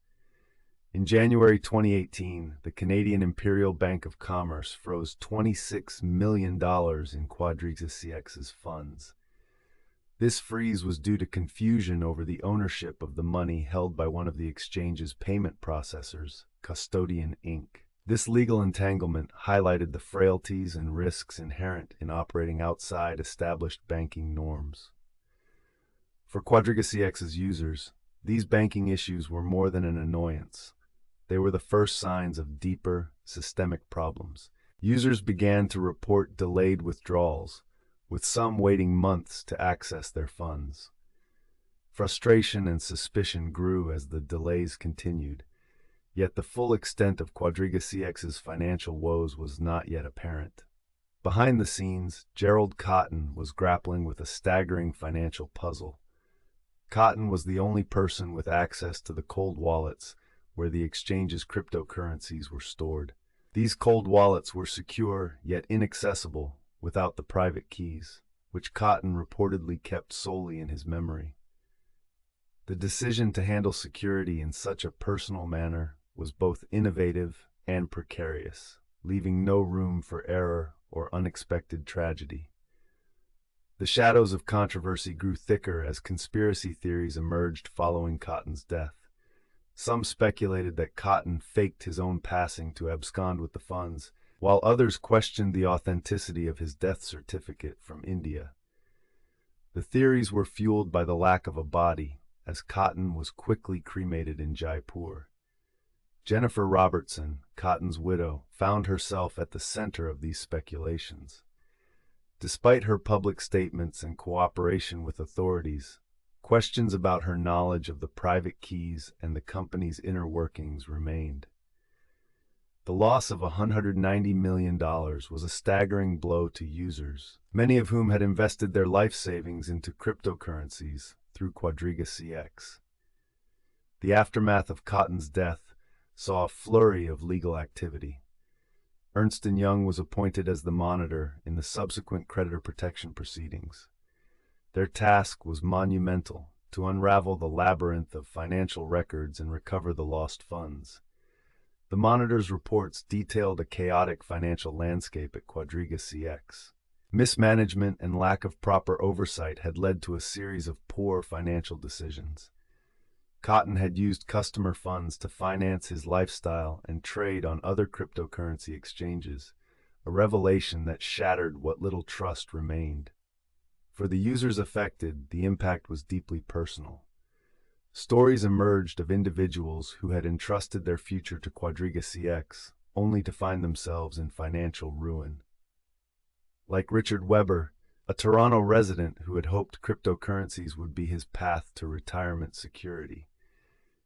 In January 2018, the Canadian Imperial Bank of Commerce froze $26 million in QuadrigaCX's funds. This freeze was due to confusion over the ownership of the money held by one of the exchange's payment processors, Custodian Inc. This legal entanglement highlighted the frailties and risks inherent in operating outside established banking norms. For QuadrigaCX's users, these banking issues were more than an annoyance. They were the first signs of deeper, systemic problems. Users began to report delayed withdrawals, with some waiting months to access their funds. Frustration and suspicion grew as the delays continued, yet the full extent of QuadrigaCX's financial woes was not yet apparent. Behind the scenes, Gerald Cotten was grappling with a staggering financial puzzle. Cotten was the only person with access to the cold wallets where the exchange's cryptocurrencies were stored. These cold wallets were secure yet inaccessible without the private keys, which Cotten reportedly kept solely in his memory. The decision to handle security in such a personal manner was both innovative and precarious, leaving no room for error or unexpected tragedy. The shadows of controversy grew thicker as conspiracy theories emerged following Cotten's death. Some speculated that Cotten faked his own passing to abscond with the funds, while others questioned the authenticity of his death certificate from India. The theories were fueled by the lack of a body, as Cotten was quickly cremated in Jaipur. Jennifer Robertson, Cotten's widow, found herself at the center of these speculations. Despite her public statements and cooperation with authorities, questions about her knowledge of the private keys and the company's inner workings remained. The loss of $190 million was a staggering blow to users, many of whom had invested their life savings into cryptocurrencies through QuadrigaCX. The aftermath of Cotten's death saw a flurry of legal activity. Ernst & Young was appointed as the monitor in the subsequent creditor protection proceedings. Their task was monumental: to unravel the labyrinth of financial records and recover the lost funds. The monitor's reports detailed a chaotic financial landscape at QuadrigaCX. Mismanagement and lack of proper oversight had led to a series of poor financial decisions. Cotten had used customer funds to finance his lifestyle and trade on other cryptocurrency exchanges, a revelation that shattered what little trust remained. For the users affected, the impact was deeply personal. Stories emerged of individuals who had entrusted their future to QuadrigaCX, only to find themselves in financial ruin. Like Richard Weber, a Toronto resident who had hoped cryptocurrencies would be his path to retirement security.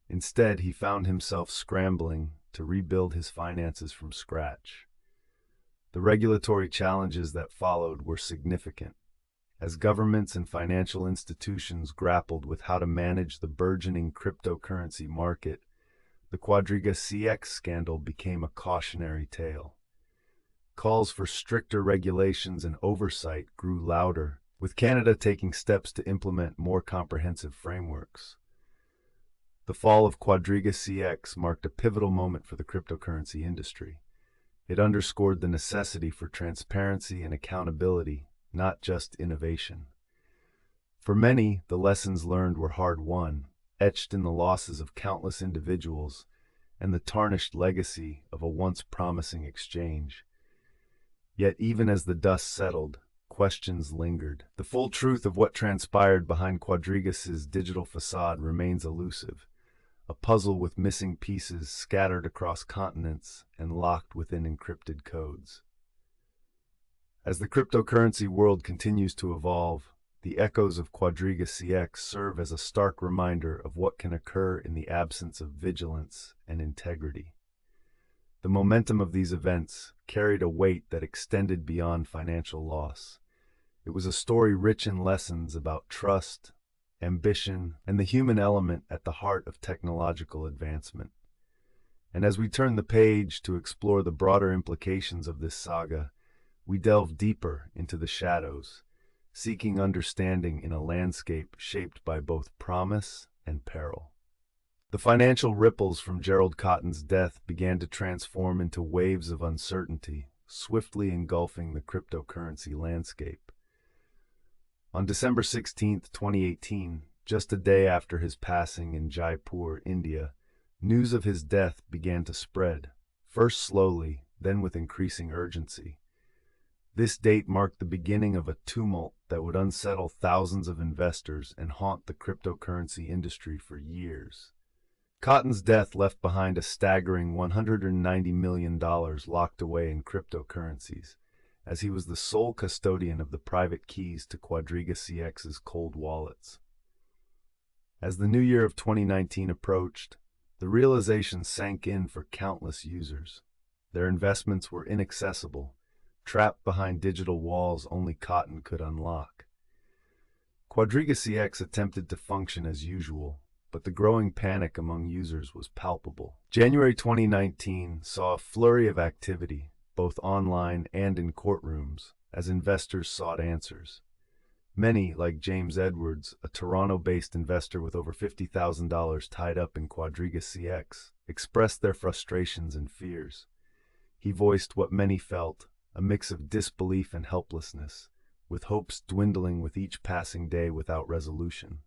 Instead, he found himself scrambling to rebuild his finances from scratch. The regulatory challenges that followed were significant. As governments and financial institutions grappled with how to manage the burgeoning cryptocurrency market, the QuadrigaCX scandal became a cautionary tale. Calls for stricter regulations and oversight grew louder, with Canada taking steps to implement more comprehensive frameworks. The fall of QuadrigaCX marked a pivotal moment for the cryptocurrency industry. It underscored the necessity for transparency and accountability, not just innovation. For many, the lessons learned were hard-won, etched in the losses of countless individuals and the tarnished legacy of a once promising exchange. Yet even as the dust settled, questions lingered. The full truth of what transpired behind Quadrigas's digital facade remains elusive, a puzzle with missing pieces scattered across continents and locked within encrypted codes. As the cryptocurrency world continues to evolve, the echoes of QuadrigaCX serve as a stark reminder of what can occur in the absence of vigilance and integrity. The momentum of these events carried a weight that extended beyond financial loss. It was a story rich in lessons about trust, ambition, and the human element at the heart of technological advancement. And as we turn the page to explore the broader implications of this saga, we delve deeper into the shadows, seeking understanding in a landscape shaped by both promise and peril. The financial ripples from Gerald Cotten's death began to transform into waves of uncertainty, swiftly engulfing the cryptocurrency landscape. On December 16, 2018, just a day after his passing in Jaipur, India, news of his death began to spread, first slowly, then with increasing urgency. This date marked the beginning of a tumult that would unsettle thousands of investors and haunt the cryptocurrency industry for years. Cotten's death left behind a staggering $190 million locked away in cryptocurrencies, as he was the sole custodian of the private keys to QuadrigaCX's cold wallets. As the new year of 2019 approached, the realization sank in for countless users. Their investments were inaccessible, trapped behind digital walls only Cotten could unlock. QuadrigaCX attempted to function as usual, but the growing panic among users was palpable. January 2019 saw a flurry of activity, both online and in courtrooms, as investors sought answers. Many, like James Edwards, a Toronto-based investor with over $50,000 tied up in QuadrigaCX, expressed their frustrations and fears. He voiced what many felt, a mix of disbelief and helplessness, with hopes dwindling with each passing day without resolution.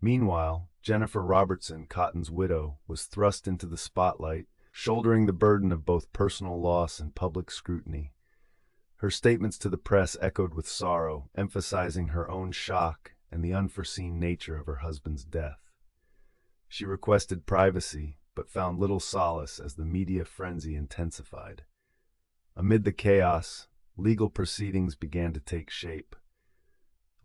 Meanwhile, Jennifer Robertson, Cotten's widow, was thrust into the spotlight, shouldering the burden of both personal loss and public scrutiny. Her statements to the press echoed with sorrow, emphasizing her own shock and the unforeseen nature of her husband's death. She requested privacy, but found little solace as the media frenzy intensified. Amid the chaos, legal proceedings began to take shape.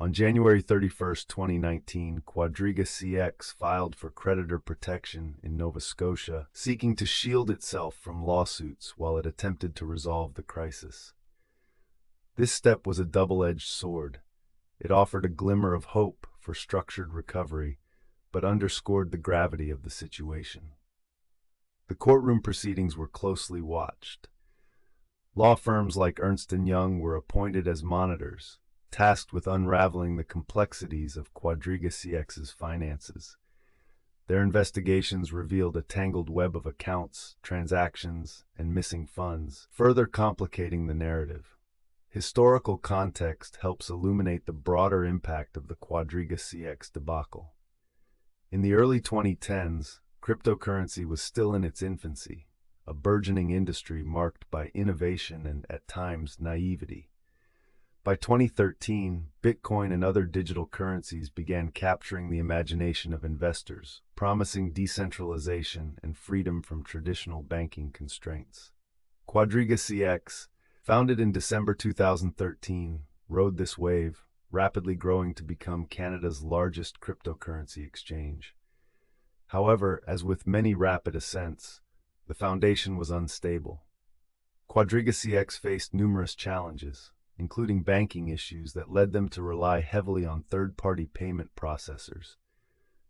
On January 31, 2019, QuadrigaCX filed for creditor protection in Nova Scotia, seeking to shield itself from lawsuits while it attempted to resolve the crisis. This step was a double-edged sword. It offered a glimmer of hope for structured recovery, but underscored the gravity of the situation. The courtroom proceedings were closely watched. Law firms like Ernst & Young were appointed as monitors, tasked with unraveling the complexities of QuadrigaCX's finances. Their investigations revealed a tangled web of accounts, transactions, and missing funds, further complicating the narrative. Historical context helps illuminate the broader impact of the QuadrigaCX debacle. In the early 2010s, cryptocurrency was still in its infancy, a burgeoning industry marked by innovation and, at times, naivety. By 2013, Bitcoin and other digital currencies began capturing the imagination of investors, promising decentralization and freedom from traditional banking constraints. QuadrigaCX, founded in December 2013, rode this wave, rapidly growing to become Canada's largest cryptocurrency exchange. However, as with many rapid ascents, the foundation was unstable. QuadrigaCX faced numerous challenges, including banking issues that led them to rely heavily on third-party payment processors.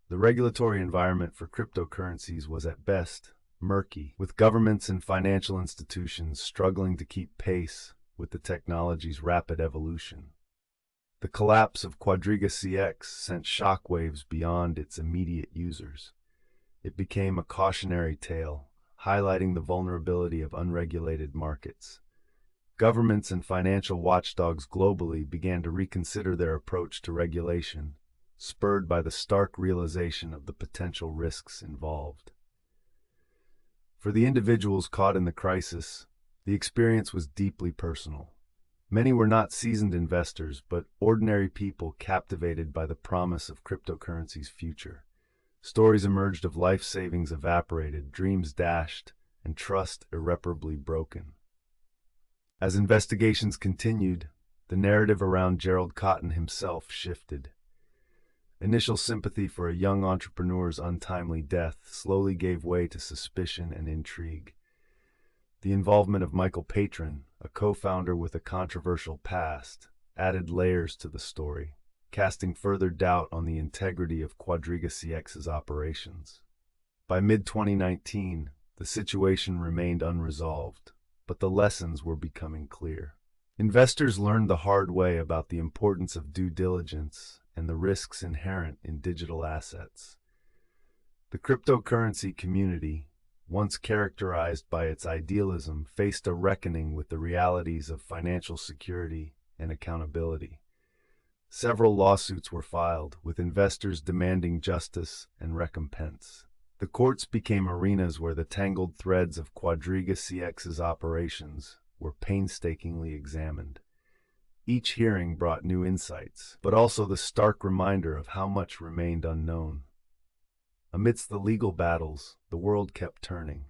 The regulatory environment for cryptocurrencies was at best murky, with governments and financial institutions struggling to keep pace with the technology's rapid evolution. The collapse of QuadrigaCX sent shockwaves beyond its immediate users. It became a cautionary tale, highlighting the vulnerability of unregulated markets. Governments and financial watchdogs globally began to reconsider their approach to regulation, spurred by the stark realization of the potential risks involved. For the individuals caught in the crisis, the experience was deeply personal. Many were not seasoned investors, but ordinary people captivated by the promise of cryptocurrency's future. Stories emerged of life savings evaporated, dreams dashed, and trust irreparably broken. As investigations continued, the narrative around Gerald Cotten himself shifted. Initial sympathy for a young entrepreneur's untimely death slowly gave way to suspicion and intrigue. The involvement of Michael Patron, a co-founder with a controversial past, added layers to the story, casting further doubt on the integrity of QuadrigaCX's operations. By mid-2019, the situation remained unresolved, but the lessons were becoming clear. Investors learned the hard way about the importance of due diligence and the risks inherent in digital assets. The cryptocurrency community, once characterized by its idealism, faced a reckoning with the realities of financial security and accountability. Several lawsuits were filed, with investors demanding justice and recompense. The courts became arenas where the tangled threads of QuadrigaCX's operations were painstakingly examined. Each hearing brought new insights, but also the stark reminder of how much remained unknown. Amidst the legal battles, the world kept turning.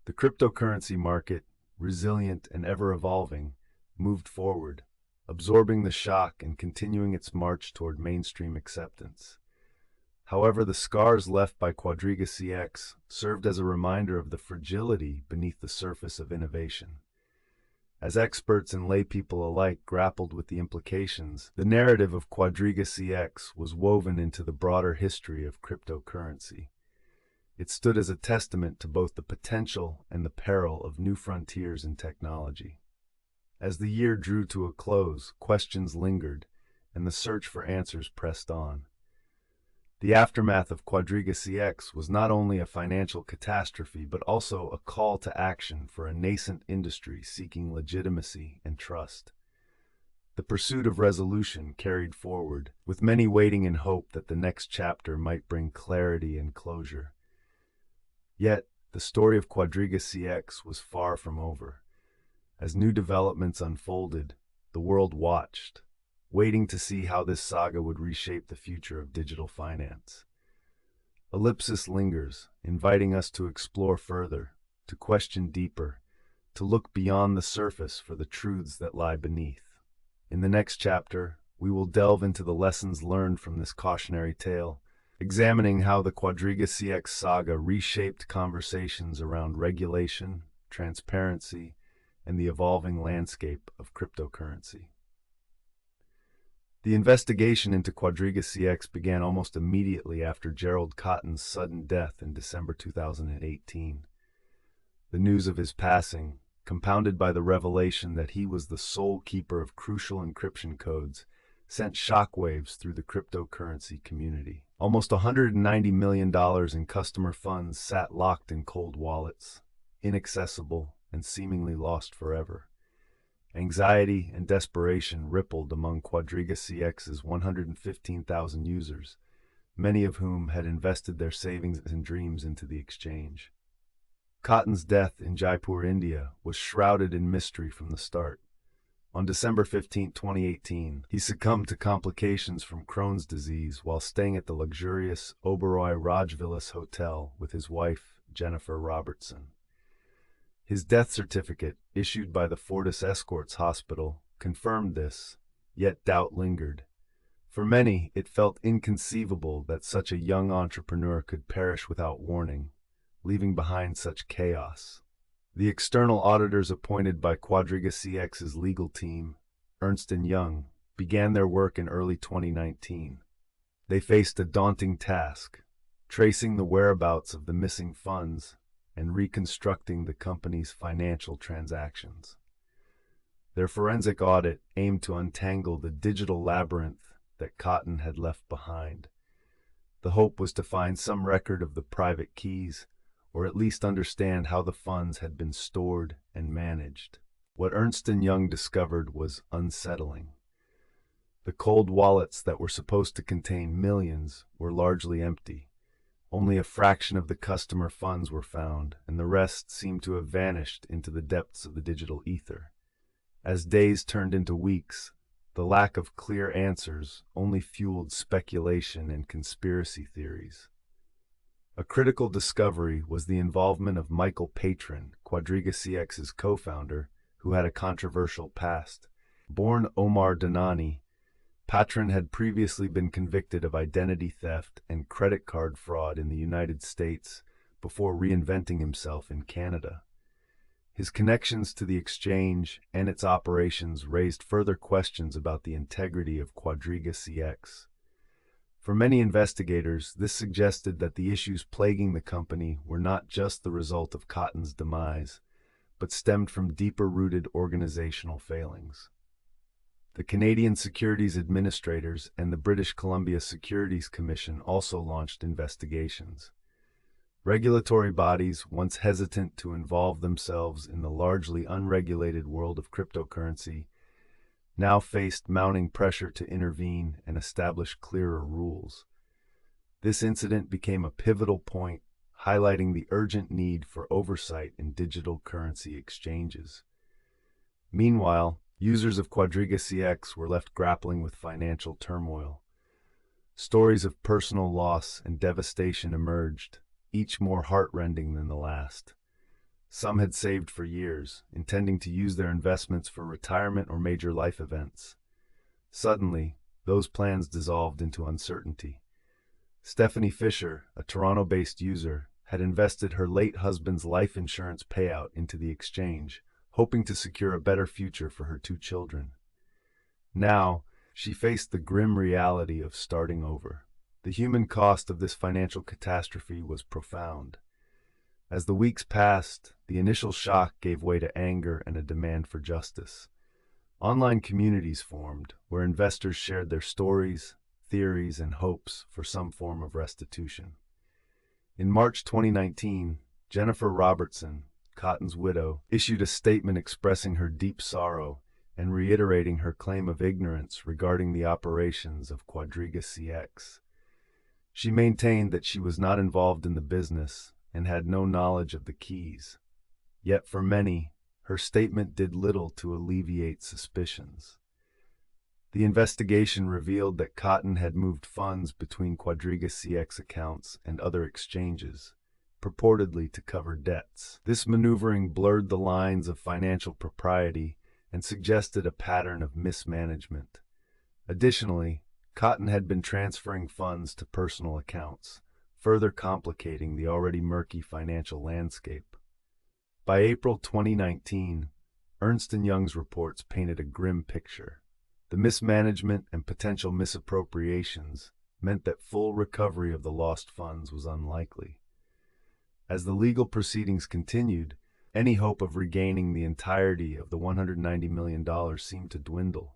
The cryptocurrency market, resilient and ever-evolving, moved forward, absorbing the shock and continuing its march toward mainstream acceptance. However, the scars left by QuadrigaCX served as a reminder of the fragility beneath the surface of innovation. As experts and laypeople alike grappled with the implications, the narrative of QuadrigaCX was woven into the broader history of cryptocurrency. It stood as a testament to both the potential and the peril of new frontiers in technology. As the year drew to a close, questions lingered, and the search for answers pressed on. The aftermath of QuadrigaCX was not only a financial catastrophe, but also a call to action for a nascent industry seeking legitimacy and trust. The pursuit of resolution carried forward, with many waiting in hope that the next chapter might bring clarity and closure. Yet, the story of QuadrigaCX was far from over. As new developments unfolded, the world watched, waiting to see how this saga would reshape the future of digital finance. Ellipsis lingers, inviting us to explore further, to question deeper, to look beyond the surface for the truths that lie beneath. In the next chapter, we will delve into the lessons learned from this cautionary tale, examining how the QuadrigaCX saga reshaped conversations around regulation, transparency, and the evolving landscape of cryptocurrency. The investigation into QuadrigaCX began almost immediately after Gerald Cotten's sudden death in December 2018. The news of his passing, compounded by the revelation that he was the sole keeper of crucial encryption codes, sent shockwaves through the cryptocurrency community. Almost $190 million in customer funds sat locked in cold wallets, inaccessible and seemingly lost forever. Anxiety and desperation rippled among QuadrigaCX's 115,000 users, many of whom had invested their savings and dreams into the exchange. Cotten's death in Jaipur, India, was shrouded in mystery from the start. On December 15, 2018, he succumbed to complications from Crohn's disease while staying at the luxurious Oberoi Rajvilas Hotel with his wife, Jennifer Robertson. His death certificate, issued by the Fortis Escorts Hospital, confirmed this, yet doubt lingered. For many, it felt inconceivable that such a young entrepreneur could perish without warning, leaving behind such chaos. The external auditors appointed by QuadrigaCX's legal team, Ernst & Young, began their work in early 2019. They faced a daunting task, tracing the whereabouts of the missing funds and reconstructing the company's financial transactions. Their forensic audit aimed to untangle the digital labyrinth that Cotten had left behind. The hope was to find some record of the private keys, or at least understand how the funds had been stored and managed. What Ernst & Young discovered was unsettling. The cold wallets that were supposed to contain millions were largely empty. Only a fraction of the customer funds were found, and the rest seemed to have vanished into the depths of the digital ether. As days turned into weeks, the lack of clear answers only fueled speculation and conspiracy theories. A critical discovery was the involvement of Michael Patron, QuadrigaCX's co-founder, who had a controversial past. Born Omar Danani, Patron had previously been convicted of identity theft and credit card fraud in the United States before reinventing himself in Canada. His connections to the exchange and its operations raised further questions about the integrity of QuadrigaCX. For many investigators, this suggested that the issues plaguing the company were not just the result of Cotten's demise, but stemmed from deeper-rooted organizational failings. The Canadian Securities Administrators and the British Columbia Securities Commission also launched investigations. Regulatory bodies, once hesitant to involve themselves in the largely unregulated world of cryptocurrency, now faced mounting pressure to intervene and establish clearer rules. This incident became a pivotal point, highlighting the urgent need for oversight in digital currency exchanges. Meanwhile, users of QuadrigaCX were left grappling with financial turmoil. Stories of personal loss and devastation emerged, each more heartrending than the last. Some had saved for years, intending to use their investments for retirement or major life events. Suddenly, those plans dissolved into uncertainty. Stephanie Fisher, a Toronto-based user, had invested her late husband's life insurance payout into the exchange, hoping to secure a better future for her 2 children. Now, she faced the grim reality of starting over. The human cost of this financial catastrophe was profound. As the weeks passed, the initial shock gave way to anger and a demand for justice. Online communities formed, where investors shared their stories, theories, and hopes for some form of restitution. In March 2019, Jennifer Robertson, Cotten's widow, issued a statement expressing her deep sorrow, and reiterating her claim of ignorance regarding the operations of QuadrigaCX. She maintained that she was not involved in the business and had no knowledge of the keys. Yet for many, her statement did little to alleviate suspicions. The investigation revealed that Cotten had moved funds between QuadrigaCX accounts and other exchanges, purportedly to cover debts. This maneuvering blurred the lines of financial propriety and suggested a pattern of mismanagement. Additionally, Cotten had been transferring funds to personal accounts, further complicating the already murky financial landscape. By April 2019, Ernst & Young's reports painted a grim picture. The mismanagement and potential misappropriations meant that full recovery of the lost funds was unlikely. As the legal proceedings continued, any hope of regaining the entirety of the $190 million seemed to dwindle.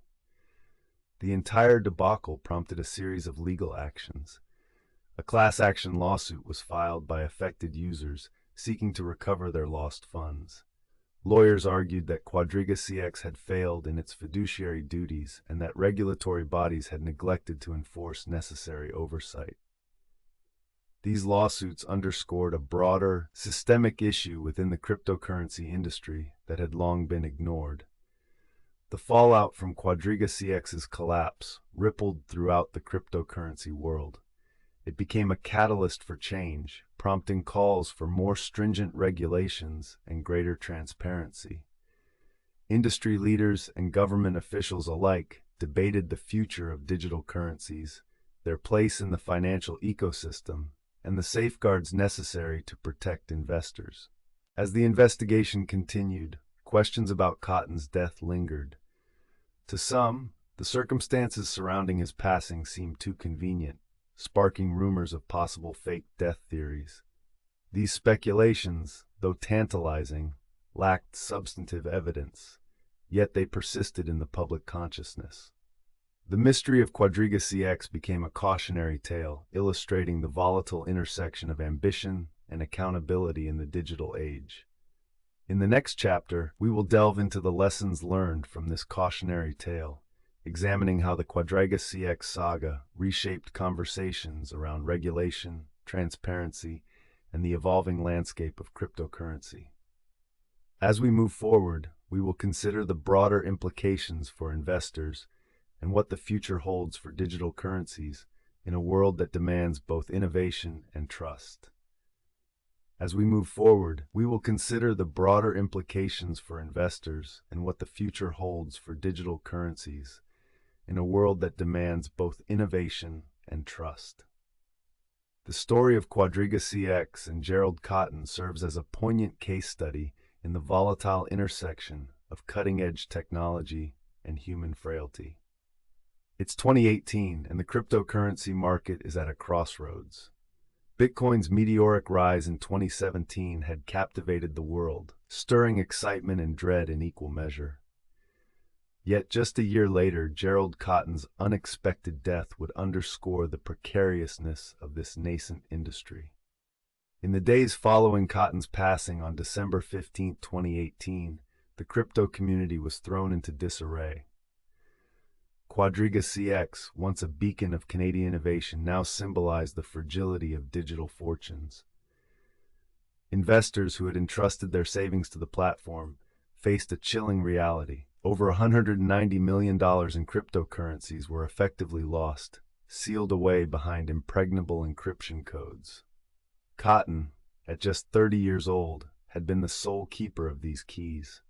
The entire debacle prompted a series of legal actions. A class action lawsuit was filed by affected users seeking to recover their lost funds. Lawyers argued that QuadrigaCX had failed in its fiduciary duties and that regulatory bodies had neglected to enforce necessary oversight. These lawsuits underscored a broader, systemic issue within the cryptocurrency industry that had long been ignored. The fallout from QuadrigaCX's collapse rippled throughout the cryptocurrency world. It became a catalyst for change, prompting calls for more stringent regulations and greater transparency. Industry leaders and government officials alike debated the future of digital currencies, their place in the financial ecosystem, and the safeguards necessary to protect investors. As the investigation continued, questions about Cotten's death lingered. To some, the circumstances surrounding his passing seemed too convenient, sparking rumors of possible fake death theories. These speculations, though tantalizing, lacked substantive evidence, yet they persisted in the public consciousness. The mystery of QuadrigaCX became a cautionary tale, illustrating the volatile intersection of ambition and accountability in the digital age. In the next chapter, we will delve into the lessons learned from this cautionary tale, examining how the QuadrigaCX saga reshaped conversations around regulation, transparency, and the evolving landscape of cryptocurrency. As we move forward, we will consider the broader implications for investors and what the future holds for digital currencies in a world that demands both innovation and trust. As we move forward, we will consider the broader implications for investors and what the future holds for digital currencies in a world that demands both innovation and trust. The story of QuadrigaCX and Gerald Cotten serves as a poignant case study in the volatile intersection of cutting-edge technology and human frailty. It's 2018, and the cryptocurrency market is at a crossroads. Bitcoin's meteoric rise in 2017 had captivated the world, stirring excitement and dread in equal measure. Yet just a year later, Gerald Cotten's unexpected death would underscore the precariousness of this nascent industry. In the days following Cotten's passing on December 15, 2018, the crypto community was thrown into disarray. QuadrigaCX, once a beacon of Canadian innovation, now symbolized the fragility of digital fortunes. Investors who had entrusted their savings to the platform faced a chilling reality. Over $190 million in cryptocurrencies were effectively lost, sealed away behind impregnable encryption codes. Cotten, at just 30 years old, had been the sole keeper of these keys.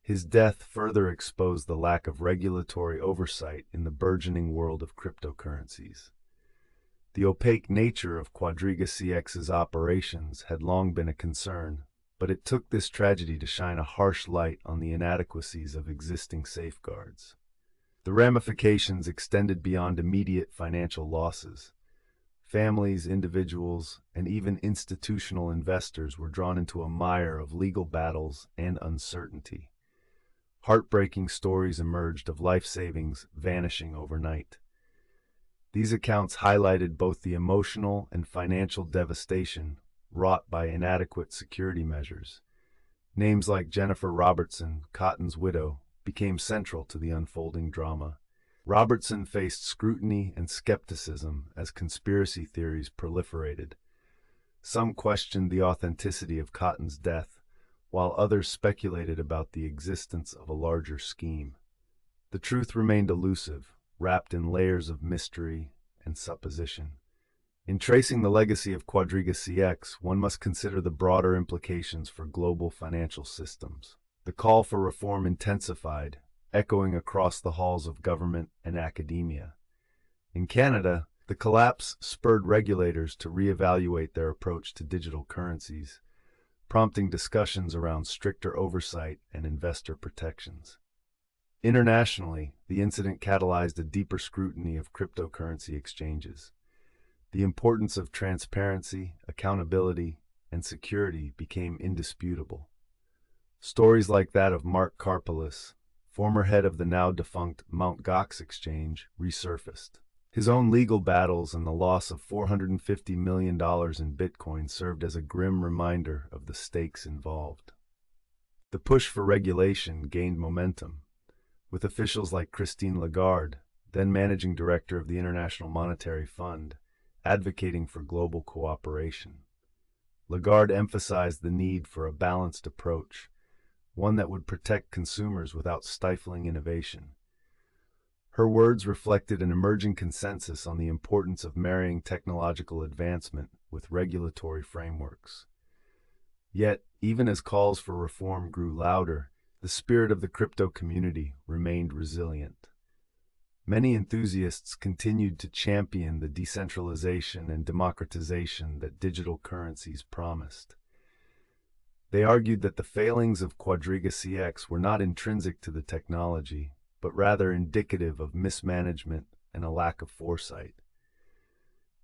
His death further exposed the lack of regulatory oversight in the burgeoning world of cryptocurrencies. The opaque nature of QuadrigaCX's operations had long been a concern, but it took this tragedy to shine a harsh light on the inadequacies of existing safeguards. The ramifications extended beyond immediate financial losses. Families, individuals, and even institutional investors were drawn into a mire of legal battles and uncertainty. Heartbreaking stories emerged of life savings vanishing overnight. These accounts highlighted both the emotional and financial devastation wrought by inadequate security measures. Names like Jennifer Robertson, Cotten's widow, became central to the unfolding drama. Robertson faced scrutiny and skepticism as conspiracy theories proliferated. Some questioned the authenticity of Cotten's death, while others speculated about the existence of a larger scheme. The truth remained elusive, wrapped in layers of mystery and supposition. In tracing the legacy of QuadrigaCX, one must consider the broader implications for global financial systems. The call for reform intensified, echoing across the halls of government and academia. In Canada, the collapse spurred regulators to reevaluate their approach to digital currencies, prompting discussions around stricter oversight and investor protections. Internationally, the incident catalyzed a deeper scrutiny of cryptocurrency exchanges. The importance of transparency, accountability, and security became indisputable. Stories like that of Mark Karpeles, former head of the now-defunct Mt. Gox exchange, resurfaced. His own legal battles and the loss of $450 million in Bitcoin served as a grim reminder of the stakes involved. The push for regulation gained momentum, with officials like Christine Lagarde, then managing director of the International Monetary Fund, advocating for global cooperation. Lagarde emphasized the need for a balanced approach, one that would protect consumers without stifling innovation. Her words reflected an emerging consensus on the importance of marrying technological advancement with regulatory frameworks. Yet, even as calls for reform grew louder, the spirit of the crypto community remained resilient. Many enthusiasts continued to champion the decentralization and democratization that digital currencies promised. They argued that the failings of QuadrigaCX were not intrinsic to the technology, but rather indicative of mismanagement and a lack of foresight.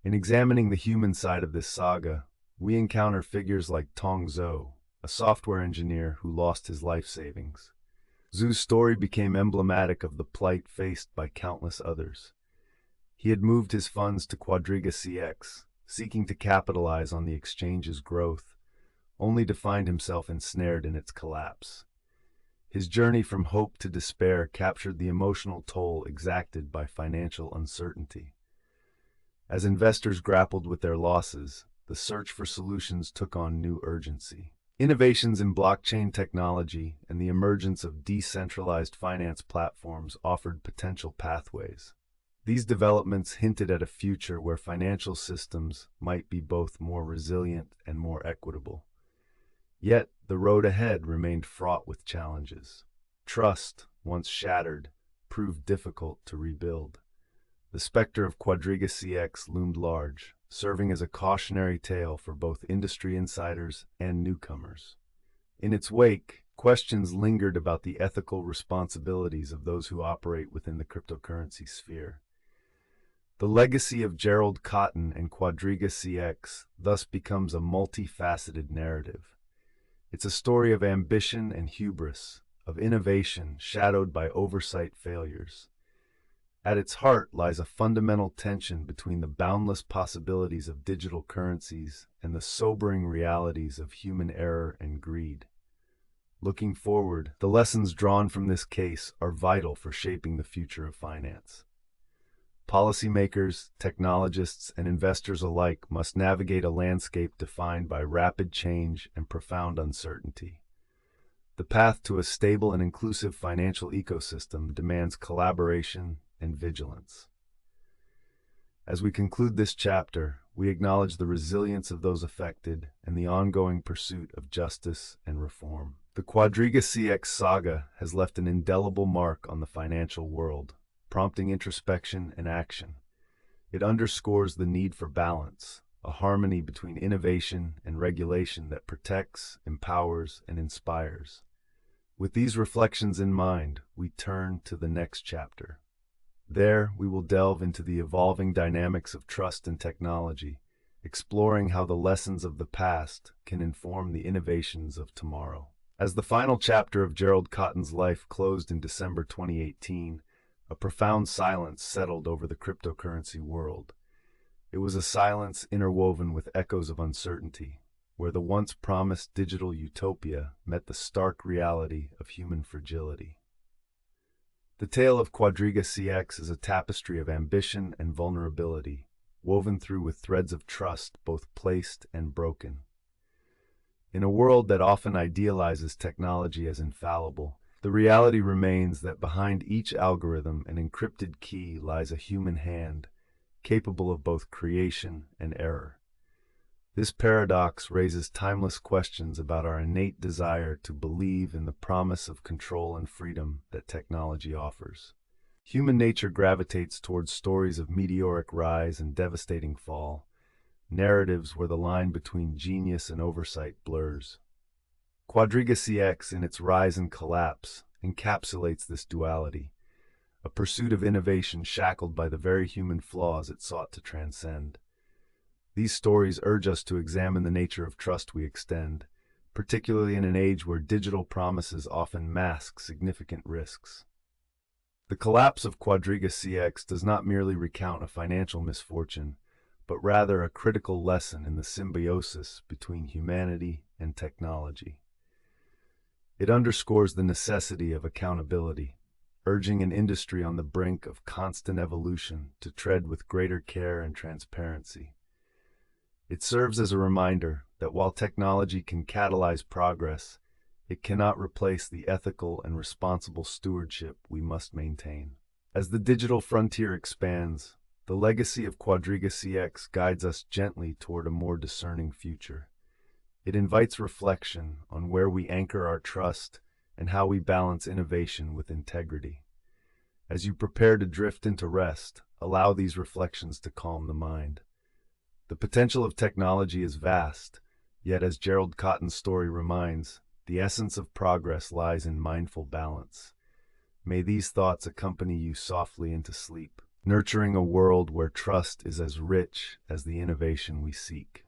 In examining the human side of this saga, we encounter figures like Tong Zhou, a software engineer who lost his life savings. Zhu's story became emblematic of the plight faced by countless others. He had moved his funds to QuadrigaCX, seeking to capitalize on the exchange's growth, only to find himself ensnared in its collapse. His journey from hope to despair captured the emotional toll exacted by financial uncertainty. As investors grappled with their losses, the search for solutions took on new urgency. Innovations in blockchain technology and the emergence of decentralized finance platforms offered potential pathways. These developments hinted at a future where financial systems might be both more resilient and more equitable. Yet, the road ahead remained fraught with challenges. Trust, once shattered, proved difficult to rebuild. The specter of QuadrigaCX loomed large, serving as a cautionary tale for both industry insiders and newcomers. In its wake, questions lingered about the ethical responsibilities of those who operate within the cryptocurrency sphere. The legacy of Gerald Cotten and QuadrigaCX thus becomes a multifaceted narrative. It's a story of ambition and hubris, of innovation shadowed by oversight failures. At its heart lies a fundamental tension between the boundless possibilities of digital currencies and the sobering realities of human error and greed. Looking forward, the lessons drawn from this case are vital for shaping the future of finance. Policymakers, technologists, and investors alike must navigate a landscape defined by rapid change and profound uncertainty. The path to a stable and inclusive financial ecosystem demands collaboration and vigilance. As we conclude this chapter, we acknowledge the resilience of those affected and the ongoing pursuit of justice and reform. The QuadrigaCX saga has left an indelible mark on the financial world, prompting introspection and action. It underscores the need for balance, a harmony between innovation and regulation that protects, empowers, and inspires. With these reflections in mind, we turn to the next chapter. There, we will delve into the evolving dynamics of trust and technology, exploring how the lessons of the past can inform the innovations of tomorrow. As the final chapter of Gerald Cotten's life closed in December 2018, a profound silence settled over the cryptocurrency world. It was a silence interwoven with echoes of uncertainty, where the once promised digital utopia met the stark reality of human fragility. The tale of QuadrigaCX is a tapestry of ambition and vulnerability, woven through with threads of trust, both placed and broken. In a world that often idealizes technology as infallible, the reality remains that behind each algorithm and encrypted key lies a human hand, capable of both creation and error. This paradox raises timeless questions about our innate desire to believe in the promise of control and freedom that technology offers. Human nature gravitates towards stories of meteoric rise and devastating fall, narratives where the line between genius and oversight blurs. QuadrigaCX, in its rise and collapse, encapsulates this duality, a pursuit of innovation shackled by the very human flaws it sought to transcend. These stories urge us to examine the nature of trust we extend, particularly in an age where digital promises often mask significant risks. The collapse of QuadrigaCX does not merely recount a financial misfortune, but rather a critical lesson in the symbiosis between humanity and technology. It underscores the necessity of accountability, urging an industry on the brink of constant evolution to tread with greater care and transparency. It serves as a reminder that while technology can catalyze progress, it cannot replace the ethical and responsible stewardship we must maintain. As the digital frontier expands, the legacy of QuadrigaCX guides us gently toward a more discerning future. It invites reflection on where we anchor our trust and how we balance innovation with integrity. As you prepare to drift into rest, allow these reflections to calm the mind. The potential of technology is vast, yet as Gerald Cotten's story reminds, the essence of progress lies in mindful balance. May these thoughts accompany you softly into sleep, nurturing a world where trust is as rich as the innovation we seek.